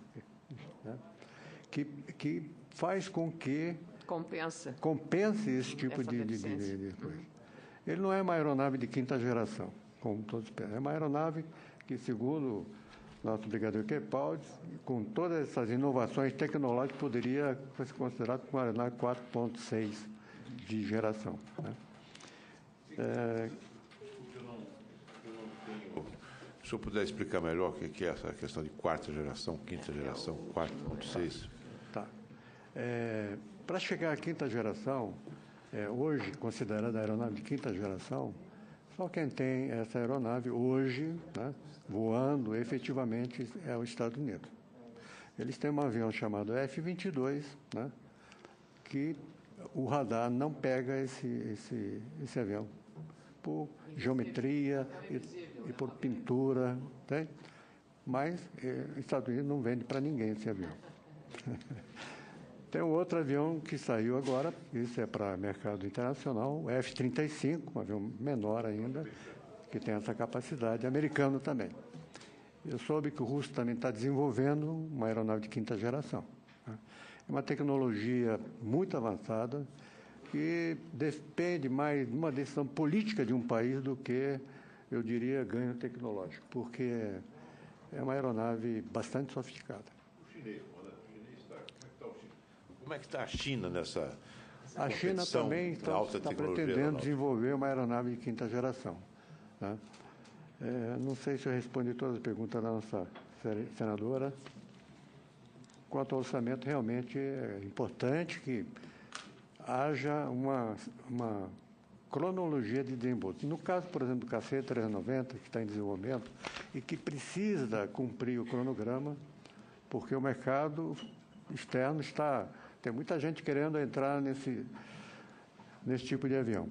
né, que faz com que compense esse tipo de coisa. Ele não é uma aeronave de 5ª geração, como todos pensam. É uma aeronave que, segundo nosso brigadeiro Quepaldi, com todas essas inovações tecnológicas, poderia ser considerado uma aeronave 4.6 de geração, né? Se o senhor puder explicar melhor o que é essa questão de 4ª geração, 5ª geração, 4.6? Tá. Para chegar à 5ª geração, hoje considerada aeronave de quinta geração, só quem tem essa aeronave hoje, né, voando efetivamente, é os Estados Unidos. Eles têm um avião chamado F-22, né, que o radar não pega esse avião, por geometria e por pintura, tá? Mas os Estados Unidos não vende para ninguém esse avião. Tem um outro avião que saiu agora, isso é para mercado internacional, o F-35, um avião menor ainda, que tem essa capacidade, americano também. Eu soube que o russo também está desenvolvendo uma aeronave de quinta geração. Né? É uma tecnologia muito avançada que depende mais de uma decisão política de um país do que, eu diria, ganho tecnológico, porque é uma aeronave bastante sofisticada. Como é que está a China nessa A China também está pretendendo desenvolver uma aeronave de quinta geração. Né? Não sei se eu respondi todas as perguntas da nossa senadora. Quanto ao orçamento, realmente é importante que haja uma cronologia de desembolso. No caso, por exemplo, do KC-390, que está em desenvolvimento e que precisa cumprir o cronograma, porque o mercado externo tem muita gente querendo entrar nesse tipo de avião.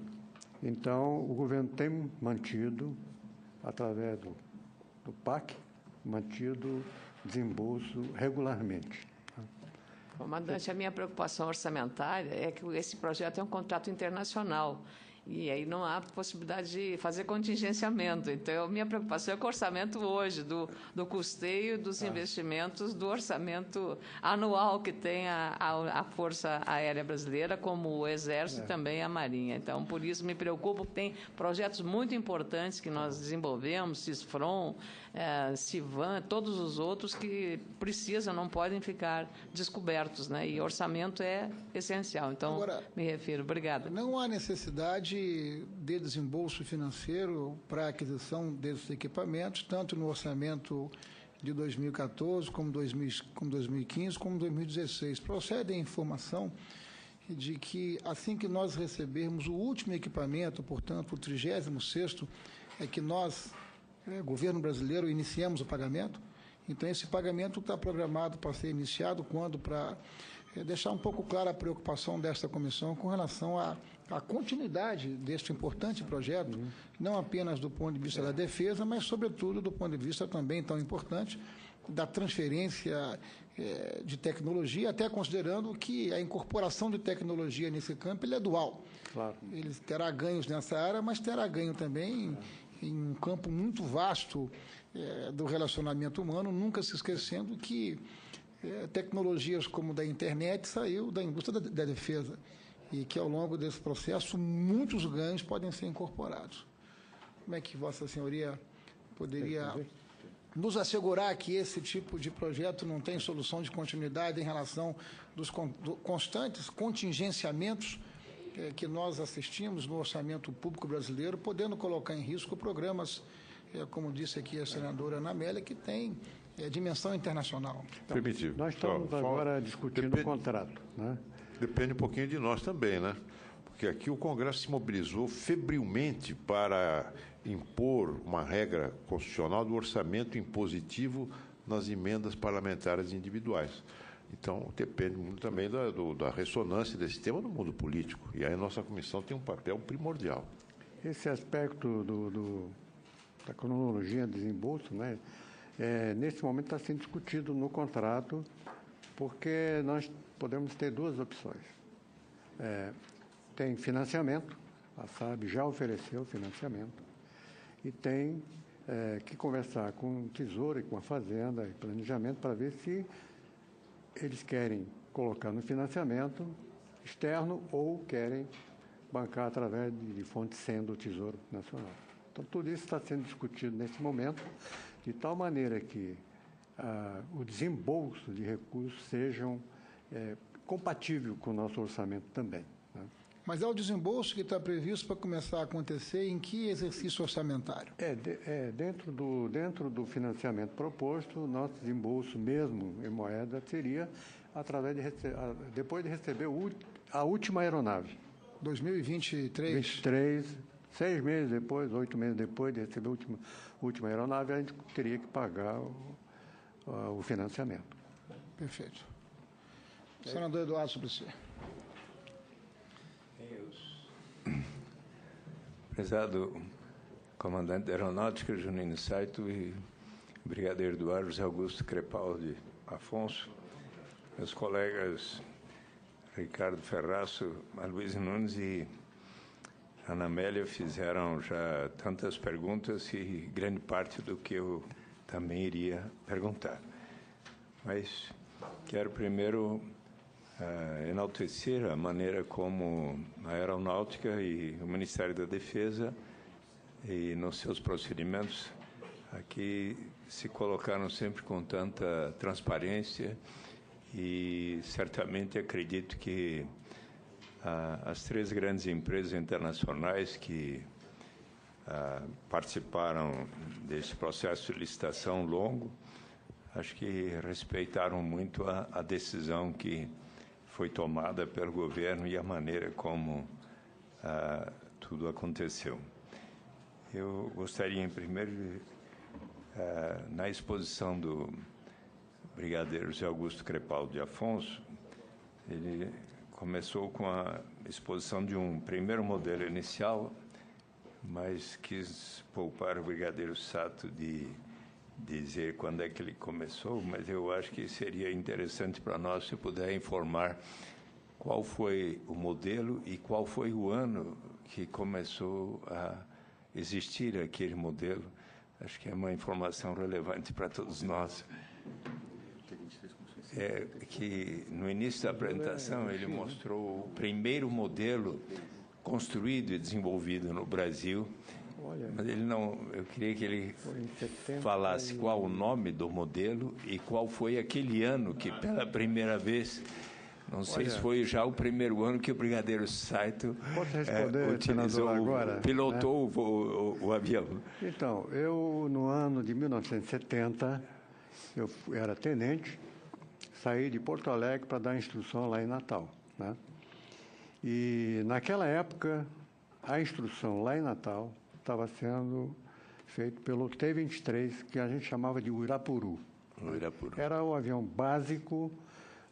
Então, o governo tem mantido, através do PAC, mantido desembolso regularmente. Comandante, a minha preocupação orçamentária é que esse projeto é um contrato internacional e aí não há possibilidade de fazer contingenciamento. Então, a minha preocupação é com o orçamento hoje, do custeio dos investimentos, do orçamento anual que tem a Força Aérea Brasileira, como o Exército e também a Marinha. Então, por isso me preocupo, tem projetos muito importantes que nós desenvolvemos, CISFRON, CIVAN, todos os outros que precisam, não podem ficar descobertos, né? E orçamento é essencial. Então, agora, me refiro. Obrigada. Não há necessidade de desembolso financeiro para a aquisição desses equipamentos, tanto no orçamento de 2014, como 2015, como 2016. Procede a informação de que, assim que nós recebermos o último equipamento, portanto, o 36º, é que nós, governo brasileiro, iniciamos o pagamento. Então, esse pagamento está programado para ser iniciado quando? Para deixar um pouco clara a preocupação desta comissão com relação à continuidade deste importante projeto, não apenas do ponto de vista da defesa, mas, sobretudo, do ponto de vista também tão importante da transferência de tecnologia, até considerando que a incorporação de tecnologia nesse campo ele é dual. Claro. Ele terá ganhos nessa área, mas terá ganho também em um campo muito vasto do relacionamento humano, nunca se esquecendo que tecnologias como da internet saiu da indústria da defesa e que, ao longo desse processo, muitos ganhos podem ser incorporados. Como é que Vossa Senhoria poderia nos assegurar que esse tipo de projeto não tem solução de continuidade em relação dos constantes contingenciamentos que nós assistimos no orçamento público brasileiro, podendo colocar em risco programas, como disse aqui a senadora Ana Amélia, que tem dimensão internacional. Permitido. Nós estamos agora discutindo o contrato, né? Depende um pouquinho de nós também, né? Porque aqui o Congresso se mobilizou febrilmente para impor uma regra constitucional do orçamento impositivo nas emendas parlamentares individuais. Então, depende muito também da ressonância desse tema no mundo político. E aí a nossa comissão tem um papel primordial. Esse aspecto da cronologia de desembolso, né? Nesse momento está sendo discutido no contrato, porque nós podemos ter duas opções. Tem financiamento, a SAB já ofereceu financiamento, e tem que conversar com o Tesouro e com a Fazenda e Planejamento para ver se eles querem colocar no financiamento externo ou querem bancar através de fontes sendo o Tesouro Nacional. Então, tudo isso está sendo discutido nesse momento, de tal maneira que o desembolso de recursos sejam compatível com o nosso orçamento também. Né? Mas é o desembolso que está previsto para começar a acontecer em que exercício orçamentário? Dentro do financiamento proposto, o nosso desembolso mesmo em moeda seria através depois de receber a última aeronave. 2023. 23, 6 meses depois, 8 meses depois de receber a última aeronave, a gente teria que pagar o financiamento. Perfeito. Senador Eduardo Suplicy. Prezado comandante da Aeronáutica, Junino Saito, e brigadeiro Eduardo José Augusto Crepaldi Afonso, meus colegas Ricardo Ferraço, Aloysio Nunes e Ana Amélia fizeram já tantas perguntas e grande parte do que eu também iria perguntar. Mas quero primeiro enaltecer a maneira como a Aeronáutica e o Ministério da Defesa, e nos seus procedimentos, aqui se colocaram sempre com tanta transparência, e certamente acredito que as 3 grandes empresas internacionais que participaram desse processo de licitação longo, acho que respeitaram muito a decisão que foi tomada pelo governo e a maneira como tudo aconteceu. Eu gostaria, em primeiro, na exposição do brigadeiro José Augusto Crepaldi Afonso, ele começou com a exposição de um primeiro modelo inicial, mas quis poupar o brigadeiro Sato de dizer quando é que ele começou, mas eu acho que seria interessante para nós se puder informar qual foi o modelo e qual foi o ano que começou a existir aquele modelo. Acho que é uma informação relevante para todos nós. É que no início da apresentação ele mostrou o primeiro modelo construído e desenvolvido no Brasil, mas ele não. Eu queria que ele falasse qual o nome do modelo e qual foi aquele ano que, pela primeira vez, não sei se foi já o primeiro ano que o brigadeiro Saito utilizou, agora, pilotou, né, o avião. Então, eu, no ano de 1970, eu era tenente, saí de Porto Alegre para dar instrução lá em Natal, né? E, naquela época, a instrução lá em Natal estava sendo feita pelo T-23, que a gente chamava de Uirapuru. Era o avião básico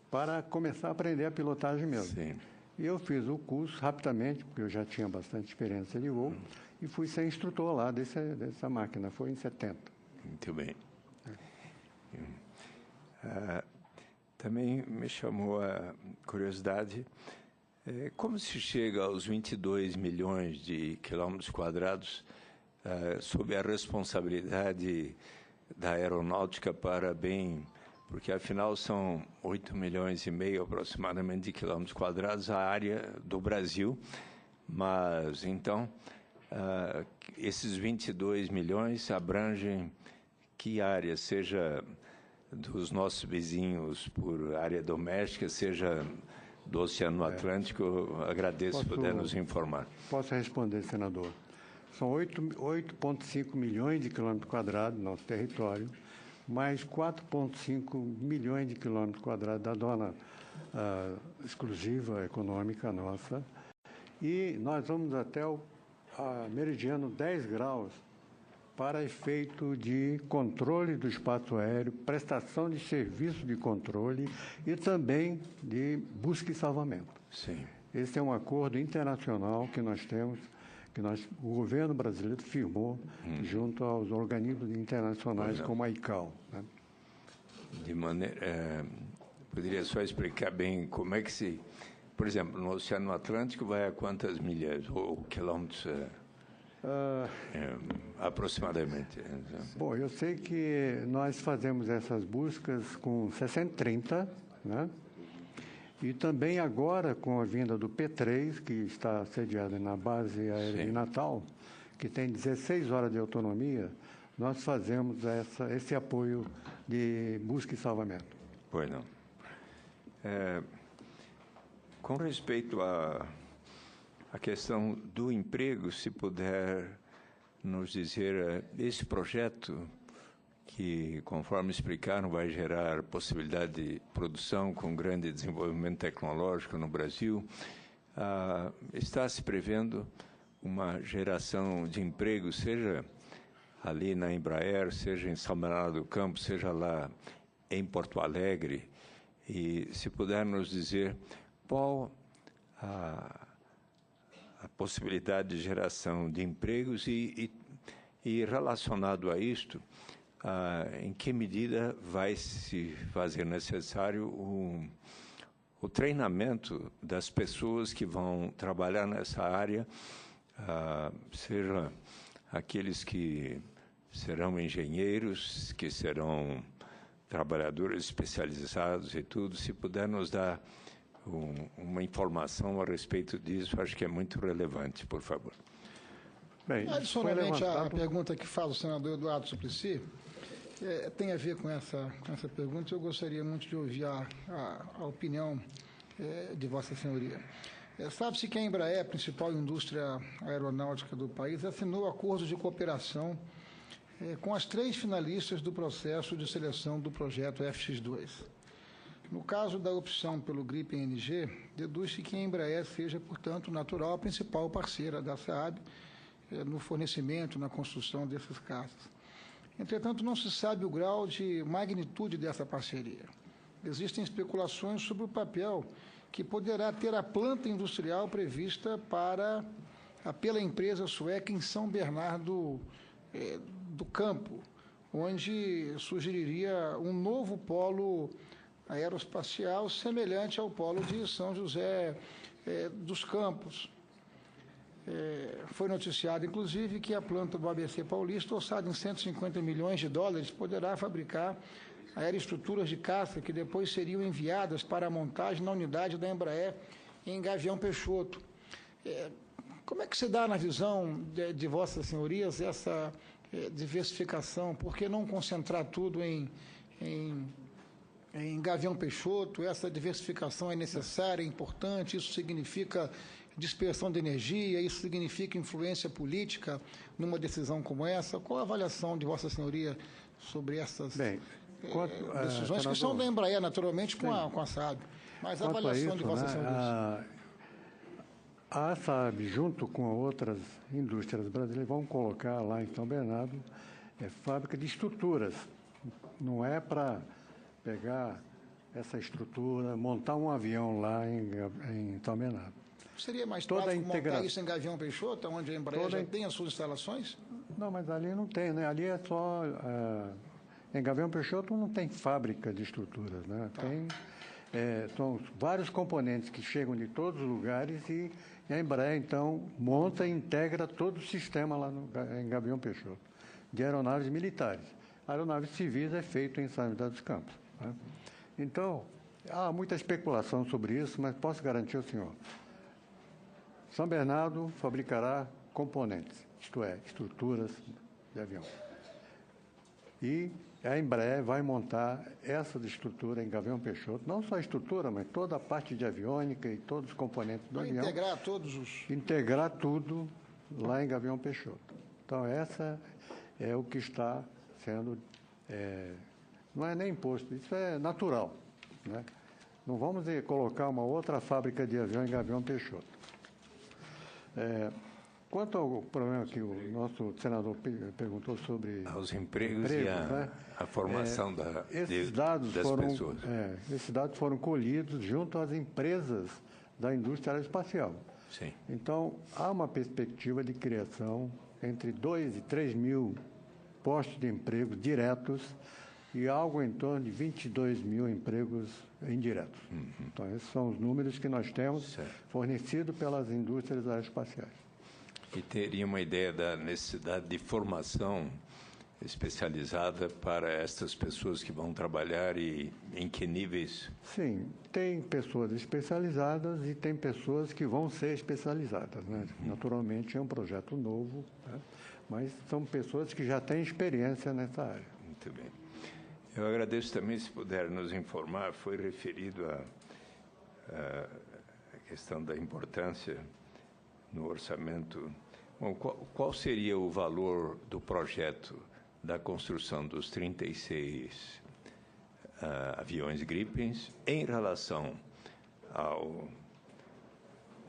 para começar a aprender a pilotagem mesmo. Sim. E eu fiz o curso rapidamente, porque eu já tinha bastante experiência de voo, e fui ser instrutor lá dessa máquina. Foi em 70. Muito bem. Também me chamou a curiosidade, como se chega aos 22 milhões de quilômetros quadrados sob a responsabilidade da aeronáutica para bem, porque afinal são 8 milhões e meio aproximadamente de quilômetros quadrados a área do Brasil, mas então esses 22 milhões abrangem que área, seja dos nossos vizinhos por área doméstica, seja do Oceano Atlântico. Eu agradeço se puder nos informar. Posso responder, senador. São 8,5 milhões de quilômetros quadrados no nosso território, mais 4,5 milhões de quilômetros quadrados da zona exclusiva econômica nossa, e nós vamos até o meridiano 10 graus para efeito de controle do espaço aéreo, prestação de serviço de controle e também de busca e salvamento. Sim. Esse é um acordo internacional que nós temos, o governo brasileiro firmou junto aos organismos internacionais como a ICAO, né? De maneira, poderia só explicar bem como é que se, por exemplo, no Oceano Atlântico vai a quantas milhas ou quilômetros? Aproximadamente. Bom, eu sei que nós fazemos essas buscas com 60-30, né? E também agora, com a vinda do P3, que está sediado na base aérea de Natal, que tem 16 horas de autonomia, nós fazemos esse apoio de busca e salvamento. Pois não. Com respeito à questão do emprego, se puder nos dizer, esse projeto que, conforme explicaram, vai gerar possibilidade de produção com grande desenvolvimento tecnológico no Brasil, está se prevendo uma geração de emprego, seja ali na Embraer, seja em São Bernardo do Campo, seja lá em Porto Alegre, e se puder nos dizer qual a possibilidade de geração de empregos e relacionado a isto, em que medida vai se fazer necessário o treinamento das pessoas que vão trabalhar nessa área, seja aqueles que serão engenheiros, que serão trabalhadores especializados e tudo. Se puder nos dar uma informação a respeito disso, acho que é muito relevante, por favor. Bem, adicionalmente à pergunta que faz o senador Eduardo Suplicy, tem a ver com essa pergunta. Eu gostaria muito de ouvir a opinião de Vossa Senhoria. Sabe-se que a Embraer, a principal indústria aeronáutica do país, assinou acordos de cooperação com as 3 finalistas do processo de seleção do projeto FX2. No caso da opção pelo GRIP NG, deduz-se que a Embraer seja, portanto, natural a principal parceira da SEAB no fornecimento, na construção desses caças. Entretanto, não se sabe o grau de magnitude dessa parceria. Existem especulações sobre o papel que poderá ter a planta industrial prevista pela empresa sueca em São Bernardo do Campo, onde sugeriria um novo polo aeroespacial semelhante ao polo de São José dos Campos. Foi noticiado, inclusive, que a planta do ABC Paulista, orçada em 150 milhões de dólares, poderá fabricar aeroestruturas de caça que depois seriam enviadas para a montagem na unidade da Embraer em Gavião Peixoto. Como é que se dá, na visão de Vossas Senhorias, essa diversificação? Por que não concentrar tudo em Gavião Peixoto? Essa diversificação é necessária, é importante, isso significa dispersão de energia, isso significa influência política numa decisão como essa? Qual a avaliação de Vossa Senhoria sobre essas decisões, que são da Embraer, naturalmente, com a SAAB? Mas a avaliação de Vossa Senhoria. A SAAB, junto com outras indústrias brasileiras, vão colocar lá em São Bernardo fábrica de estruturas. Não é para pegar essa estrutura, montar um avião lá em São Bernardo. Seria mais prático montar isso em Gavião Peixoto, onde a Embraer já tem as suas instalações? Não, mas ali não tem, né? Ali é só... em Gavião Peixoto não tem fábrica de estruturas, né? Tá. São vários componentes que chegam de todos os lugares e a Embraer, então, monta e integra todo o sistema lá em Gavião Peixoto, de aeronaves militares. Aeronaves civis é feito em São José dos Campos, né? Então, há muita especulação sobre isso, mas posso garantir ao senhor, São Bernardo fabricará componentes, isto é, estruturas de avião. E a Embraer vai montar essa estrutura em Gavião Peixoto, não só a estrutura, mas toda a parte de aviônica e todos os componentes do avião. Integrar todos os... Integrar tudo lá em Gavião Peixoto. Então, essa é o que está sendo... não é nem imposto, isso é natural, né? Não vamos colocar uma outra fábrica de avião em Gavião Peixoto. Quanto ao problema que o nosso senador perguntou sobre... Os empregos e a formação das pessoas. Esses dados foram colhidos junto às empresas da indústria aeroespacial. Sim. Então, há uma perspectiva de criação entre 2 e 3 mil postos de emprego diretos e algo em torno de 22 mil empregos indiretos. Uhum. Então, esses são os números que nós temos fornecidos pelas indústrias aeroespaciais. E teria uma ideia da necessidade de formação especializada para estas pessoas que vão trabalhar e em que níveis? Sim, tem pessoas especializadas e tem pessoas que vão ser especializadas, né? Naturalmente é um projeto novo, né? Mas são pessoas que já têm experiência nessa área. Muito bem. Eu agradeço também, se puder nos informar, foi referido a questão da importância no orçamento. Bom, qual seria o valor do projeto da construção dos 36 aviões Gripens em relação ao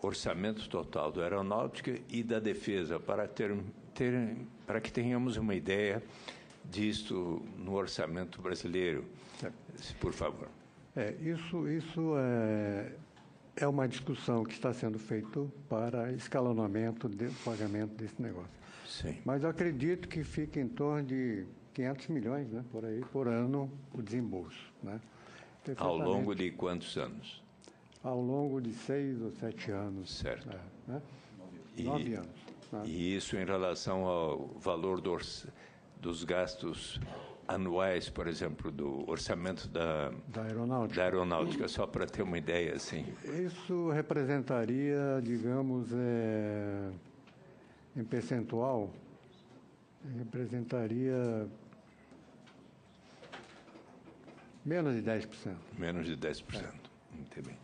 orçamento total da Aeronáutica e da Defesa, para que tenhamos uma ideia disto no orçamento brasileiro, por favor. Isso é uma discussão que está sendo feita para escalonamento do pagamento desse negócio. Sim. Mas eu acredito que fica em torno de 500 milhões, né, por ano, o desembolso. Né? Ao longo de quantos anos? Ao longo de 6 ou 7 anos. Certo. Né? 9 anos. Né? E isso em relação ao valor dos gastos anuais, por exemplo, do orçamento da aeronáutica, só para ter uma ideia, assim. Isso representaria, digamos, em percentual, representaria menos de 10%. Menos de 10%. Muito bem.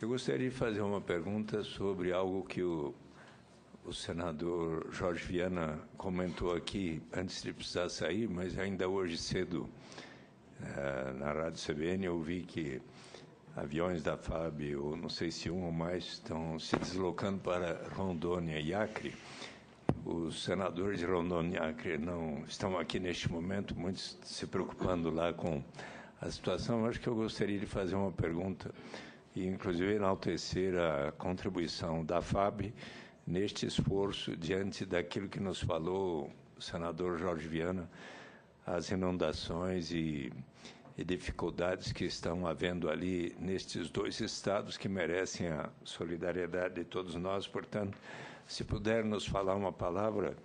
Eu gostaria de fazer uma pergunta sobre algo que o senador Jorge Viana comentou aqui antes de precisar sair, mas ainda hoje cedo na Rádio CBN eu vi que aviões da FAB, ou não sei se um ou mais, estão se deslocando para Rondônia e Acre. Os senadores de Rondônia e Acre não estão aqui neste momento, muitos se preocupando lá com a situação. Acho que eu gostaria de fazer uma pergunta e, inclusive, enaltecer a contribuição da FAB neste esforço diante daquilo que nos falou o senador Jorge Viana, as inundações e dificuldades que estão havendo ali nestes 2 estados que merecem a solidariedade de todos nós. Portanto, se puder nos falar uma palavra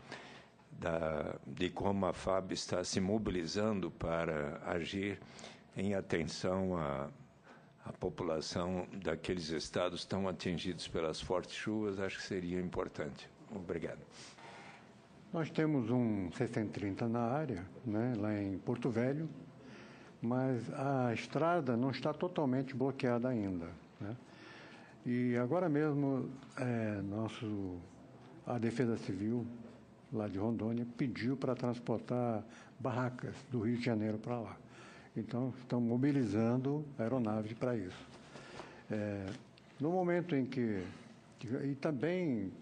de como a FAB está se mobilizando para agir em atenção à população daqueles estados tão atingidos pelas fortes chuvas, acho que seria importante. Obrigado. Nós temos um 630 na área, né, lá em Porto Velho, mas a estrada não está totalmente bloqueada ainda. Né? E agora mesmo a Defesa Civil, lá de Rondônia, pediu para transportar barracas do Rio de Janeiro para lá. Então, estão mobilizando aeronaves para isso. No momento em que... E também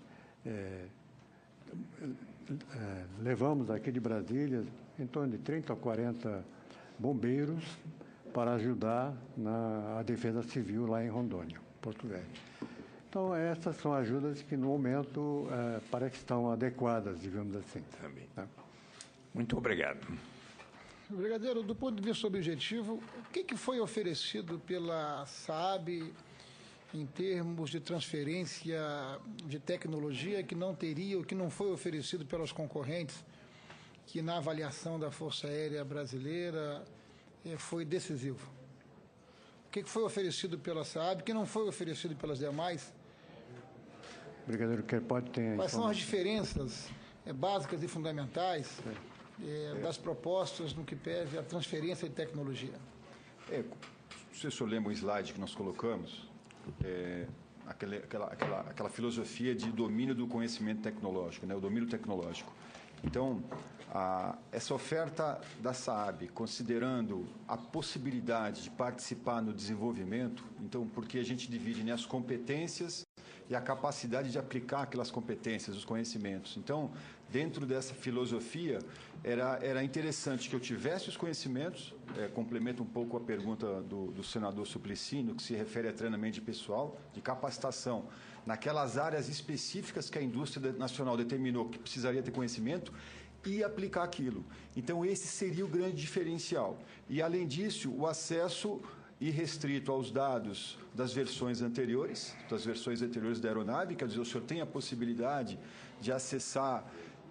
levamos aqui de Brasília em torno de 30 a 40 bombeiros para ajudar a Defesa Civil lá em Rondônia, Porto Velho. Então, essas são ajudas que, no momento, parece que estão adequadas, digamos assim. Também. Tá? Muito obrigado. Brigadeiro, do ponto de vista objetivo, o que foi oferecido pela SAAB em termos de transferência de tecnologia que não teria, ou que não foi oferecido pelos concorrentes, que na avaliação da Força Aérea Brasileira foi decisivo? O que foi oferecido pela SAAB que não foi oferecido pelas demais? Brigadeiro, pode ter... Quais são as diferenças básicas e fundamentais das propostas no que pese à transferência de tecnologia? Se o senhor lembra o slide que nós colocamos, aquela filosofia de domínio do conhecimento tecnológico, né, o domínio tecnológico. Então, essa oferta da SAAB, considerando a possibilidade de participar no desenvolvimento, então, porque a gente divide as competências e a capacidade de aplicar aquelas competências, os conhecimentos. Então, dentro dessa filosofia, era interessante que eu tivesse os conhecimentos, complementa um pouco a pergunta do senador Suplicy, no que se refere a treinamento de pessoal, de capacitação, naquelas áreas específicas que a indústria nacional determinou que precisaria ter conhecimento, e aplicar aquilo. Então, esse seria o grande diferencial. E, além disso, o acesso irrestrito aos dados das versões anteriores da aeronave, quer dizer, o senhor tem a possibilidade de acessar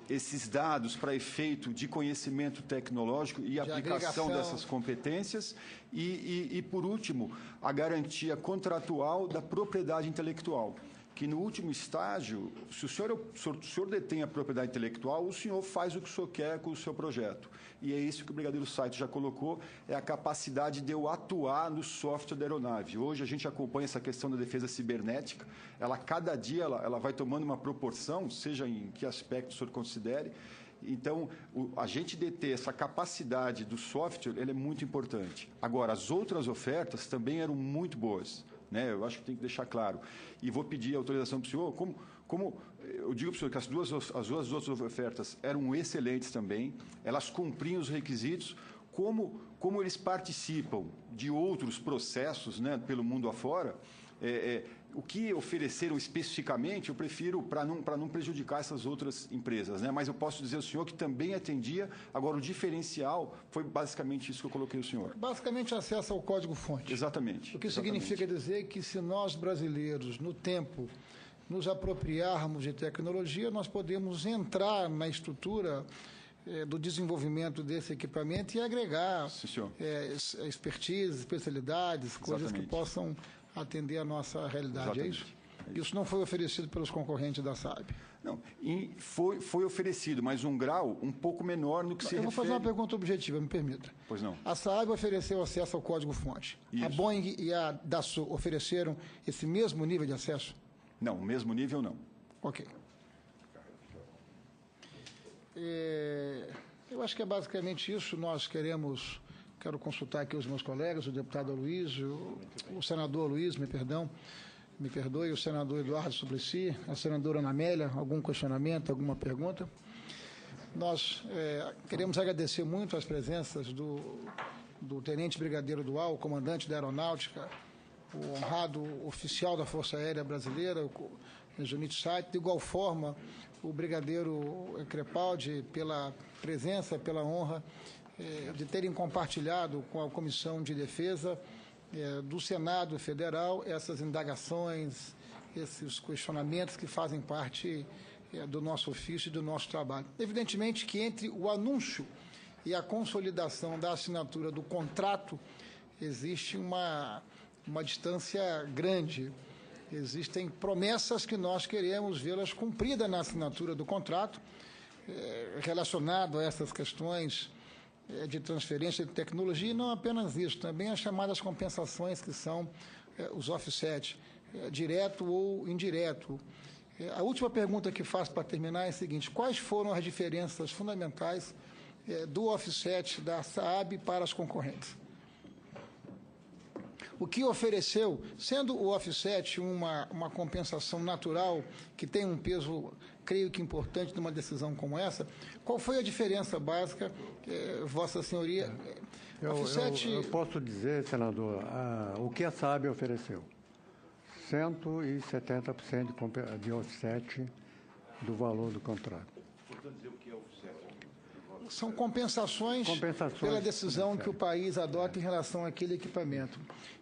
esses dados para efeito de conhecimento tecnológico e aplicação dessas competências e, por último, a garantia contratual da propriedade intelectual, que no último estágio, se o senhor detém a propriedade intelectual, o senhor faz o que o senhor quer com o seu projeto. E é isso que o Brigadeiro Saito já colocou, é a capacidade de eu atuar no software da aeronave. Hoje a gente acompanha essa questão da defesa cibernética, cada dia ela vai tomando uma proporção, seja em que aspecto o senhor considere. Então, a gente deter essa capacidade do software, ele é muito importante. Agora, as outras ofertas também eram muito boas. né? Eu acho que tem que deixar claro. E vou pedir autorização para o senhor, como eu digo para o senhor que as duas outras ofertas eram excelentes também, elas cumpriam os requisitos, como eles participam de outros processos, né, pelo mundo afora, o que ofereceram especificamente, eu prefiro para não prejudicar essas outras empresas, né? Mas eu posso dizer ao senhor que também atendia. Agora, o diferencial foi basicamente isso que eu coloquei ao senhor. Basicamente, acesso ao código-fonte. Exatamente. O que significa dizer que, se nós, brasileiros, no tempo, nos apropriarmos de tecnologia, nós podemos entrar na estrutura do desenvolvimento desse equipamento e agregar expertise, especialidades, coisas que possam atender a nossa realidade. É isso? Isso não foi oferecido pelos concorrentes da SAAB? Não, foi oferecido, mas um grau um pouco menor no que se refere... Eu vou fazer uma pergunta objetiva, me permita. Pois não. A SAAB ofereceu acesso ao código-fonte. A Boeing e a Dassault ofereceram esse mesmo nível de acesso? Não, o mesmo nível não. Ok. Eu acho que é basicamente isso. Quero consultar aqui os meus colegas, o deputado Aloysio, o senador Aloysio, me perdoe, o senador Eduardo Suplicy, a senadora Ana Amélia, algum questionamento, alguma pergunta? Nós queremos agradecer muito as presenças do tenente brigadeiro Dual, comandante da Aeronáutica, o honrado oficial da Força Aérea Brasileira, o Junito Sait, de igual forma, o brigadeiro Crepaldi, pela presença, pela honra de terem compartilhado com a Comissão de Defesa do Senado Federal essas indagações, esses questionamentos que fazem parte do nosso ofício e do nosso trabalho. Evidentemente que entre o anúncio e a consolidação da assinatura do contrato existe uma distância grande. Existem promessas que nós queremos vê-las cumpridas na assinatura do contrato, relacionado a essas questões de transferência de tecnologia, e não apenas isso, também as chamadas compensações, que são os offset, direto ou indireto. A última pergunta que faço para terminar é a seguinte: quais foram as diferenças fundamentais do offset da SAAB para as concorrentes? O que ofereceu, sendo o offset uma compensação natural, que tem um peso, creio que importante, numa decisão como essa, qual foi a diferença básica, Vossa Senhoria? Eu posso dizer, senador, o que a SAAB ofereceu? 170% de offset do valor do contrato. Portanto, dizer o que é offset? São compensações pela decisão que o país adota em relação àquele equipamento.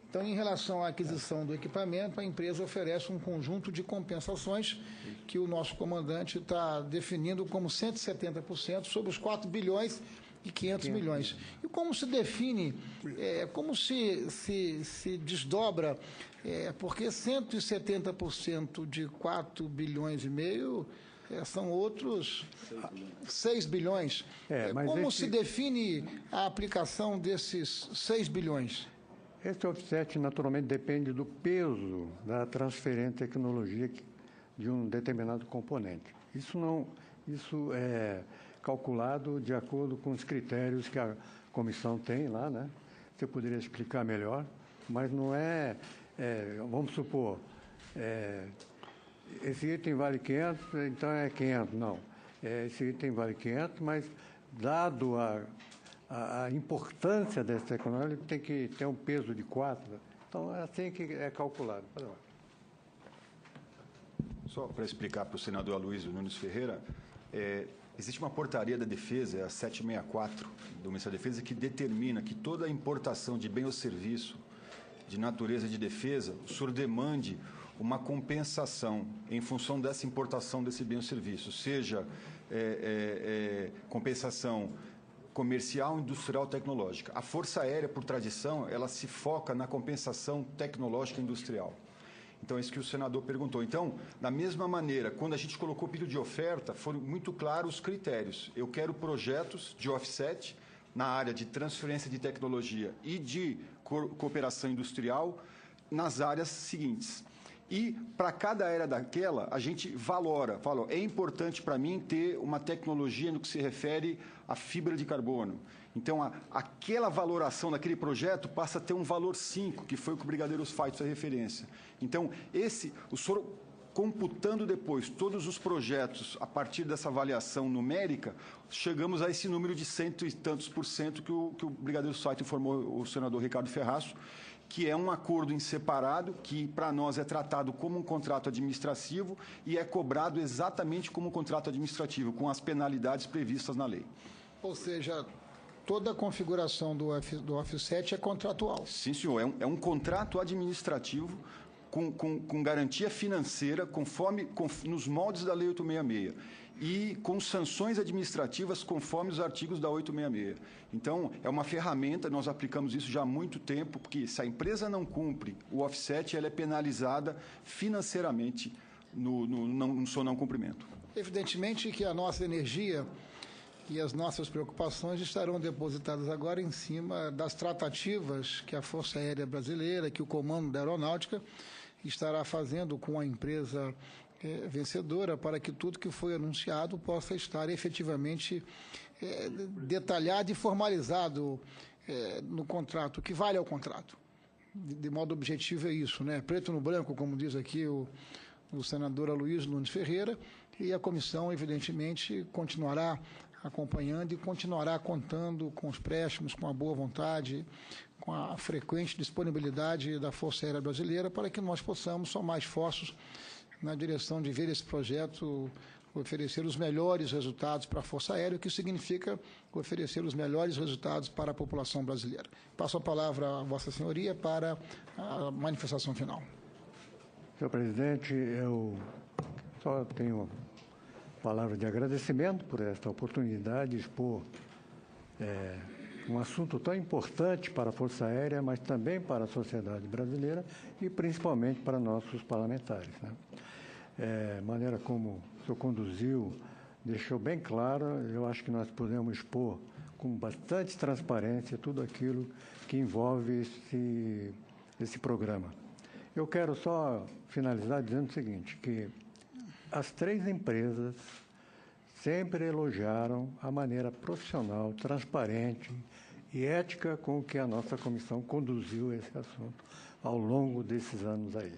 Então, em relação à aquisição do equipamento, a empresa oferece um conjunto de compensações que o nosso comandante está definindo como 170% sobre os 4 bilhões e 500 milhões. E como se define, como se desdobra, porque 170% de 4 bilhões e meio são outros 6 bilhões. Como se define a aplicação desses 6 bilhões? Esse offset, naturalmente, depende do peso da transferência de tecnologia de um determinado componente. Isso é calculado de acordo com os critérios que a comissão tem lá, né? Você poderia explicar melhor, mas não vamos supor, esse item vale 500, então é 500. Não, esse item vale 500, mas dado a importância dessa tecnologia, ele tem que ter um peso de 4. Então, é assim que é calculado. Só para explicar para o senador Aloysio Nunes Ferreira, existe uma portaria da Defesa, a 764 do Ministério da Defesa, que determina que toda importação de bem ou serviço de natureza de defesa, o senhor demande uma compensação em função dessa importação desse bem ou serviço, seja compensação comercial, industrial, tecnológica. A Força Aérea, por tradição, ela se foca na compensação tecnológica e industrial. Então, é isso que o senador perguntou. Então, da mesma maneira, quando a gente colocou o pedido de oferta, foram muito claros os critérios. Eu quero projetos de offset na área de transferência de tecnologia e de cooperação industrial nas áreas seguintes. E, para cada área daquela, a gente fala, é importante para mim ter uma tecnologia no que se refere a fibra de carbono. Então, aquela valoração daquele projeto passa a ter um valor 5, que foi o que o brigadeiro faz a referência. Então, o senhor, computando depois todos os projetos a partir dessa avaliação numérica, chegamos a esse número de 100 e tantos por cento que o brigadeiro Saito informou o senador Ricardo Ferraz, que é um acordo em separado, que para nós é tratado como um contrato administrativo e é cobrado exatamente como um contrato administrativo, com as penalidades previstas na lei. Ou seja, toda a configuração do offset é contratual. Sim, senhor. É um contrato administrativo com garantia financeira, nos moldes da Lei 866, e com sanções administrativas conforme os artigos da 866. Então, é uma ferramenta, nós aplicamos isso já há muito tempo, porque se a empresa não cumpre o offset, ela é penalizada financeiramente no seu não cumprimento. Evidentemente que a nossa energia e as nossas preocupações estarão depositadas agora em cima das tratativas que a Força Aérea Brasileira, que o Comando da Aeronáutica estará fazendo com a empresa vencedora para que tudo que foi anunciado possa estar efetivamente detalhado e formalizado no contrato, o que vale ao contrato. De modo objetivo é isso, né? Preto no branco, como diz aqui o senador Aloysio Nunes Ferreira, e a comissão, evidentemente, continuará acompanhando e continuará contando com os préstimos, com a boa vontade, com a frequente disponibilidade da Força Aérea Brasileira para que nós possamos somar esforços na direção de ver esse projeto oferecer os melhores resultados para a Força Aérea, o que significa oferecer os melhores resultados para a população brasileira. Passo a palavra a Vossa Senhoria para a manifestação final. Senhor presidente, eu só tenho palavra de agradecimento por esta oportunidade de expor um assunto tão importante para a Força Aérea, mas também para a sociedade brasileira e principalmente para nossos parlamentares, né? Maneira como o senhor conduziu, deixou bem claro, eu acho que nós podemos expor com bastante transparência tudo aquilo que envolve esse programa. Eu quero só finalizar dizendo o seguinte, que as três empresas sempre elogiaram a maneira profissional, transparente e ética com que a nossa comissão conduziu esse assunto ao longo desses anos aí.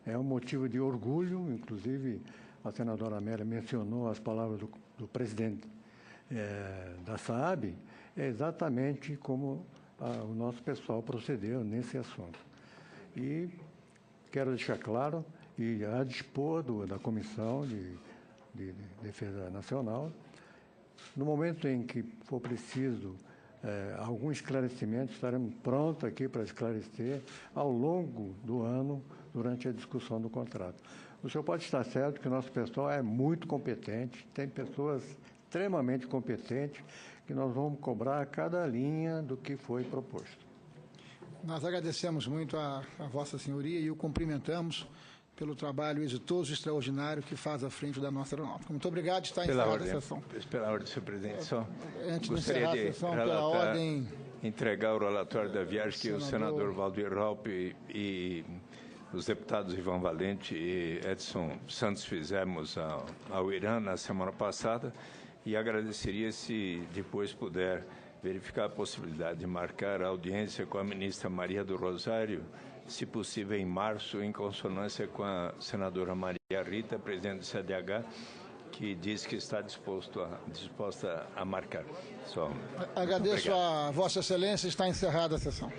É um motivo de orgulho, inclusive a senadora Amélia mencionou as palavras do presidente da SAAB, é exatamente como o nosso pessoal procedeu nesse assunto. E quero deixar claro, e a dispor da Comissão de Defesa Nacional, no momento em que for preciso algum esclarecimento, estaremos prontos aqui para esclarecer ao longo do ano, durante a discussão do contrato. O senhor pode estar certo que o nosso pessoal é muito competente, tem pessoas extremamente competentes, que nós vamos cobrar a cada linha do que foi proposto. Nós agradecemos muito a Vossa Senhoria e o cumprimentamos pelo trabalho exitoso e extraordinário que faz à frente da nossa aeronáutica. Muito obrigado, está encerrada a sessão. Pela ordem, senhor presidente, só antes de encerrar a sessão, pela ordem... entregar o relatório da viagem que o senador Valdir Raupp e os deputados Ivan Valente e Edson Santos fizemos ao Irã na semana passada, e agradeceria se depois puder verificar a possibilidade de marcar a audiência com a ministra Maria do Rosário, se possível em março, em consonância com a senadora Maria Rita, presidente do CDH, que diz que está disposta a marcar. Agradeço a Vossa Excelência, está encerrada a sessão.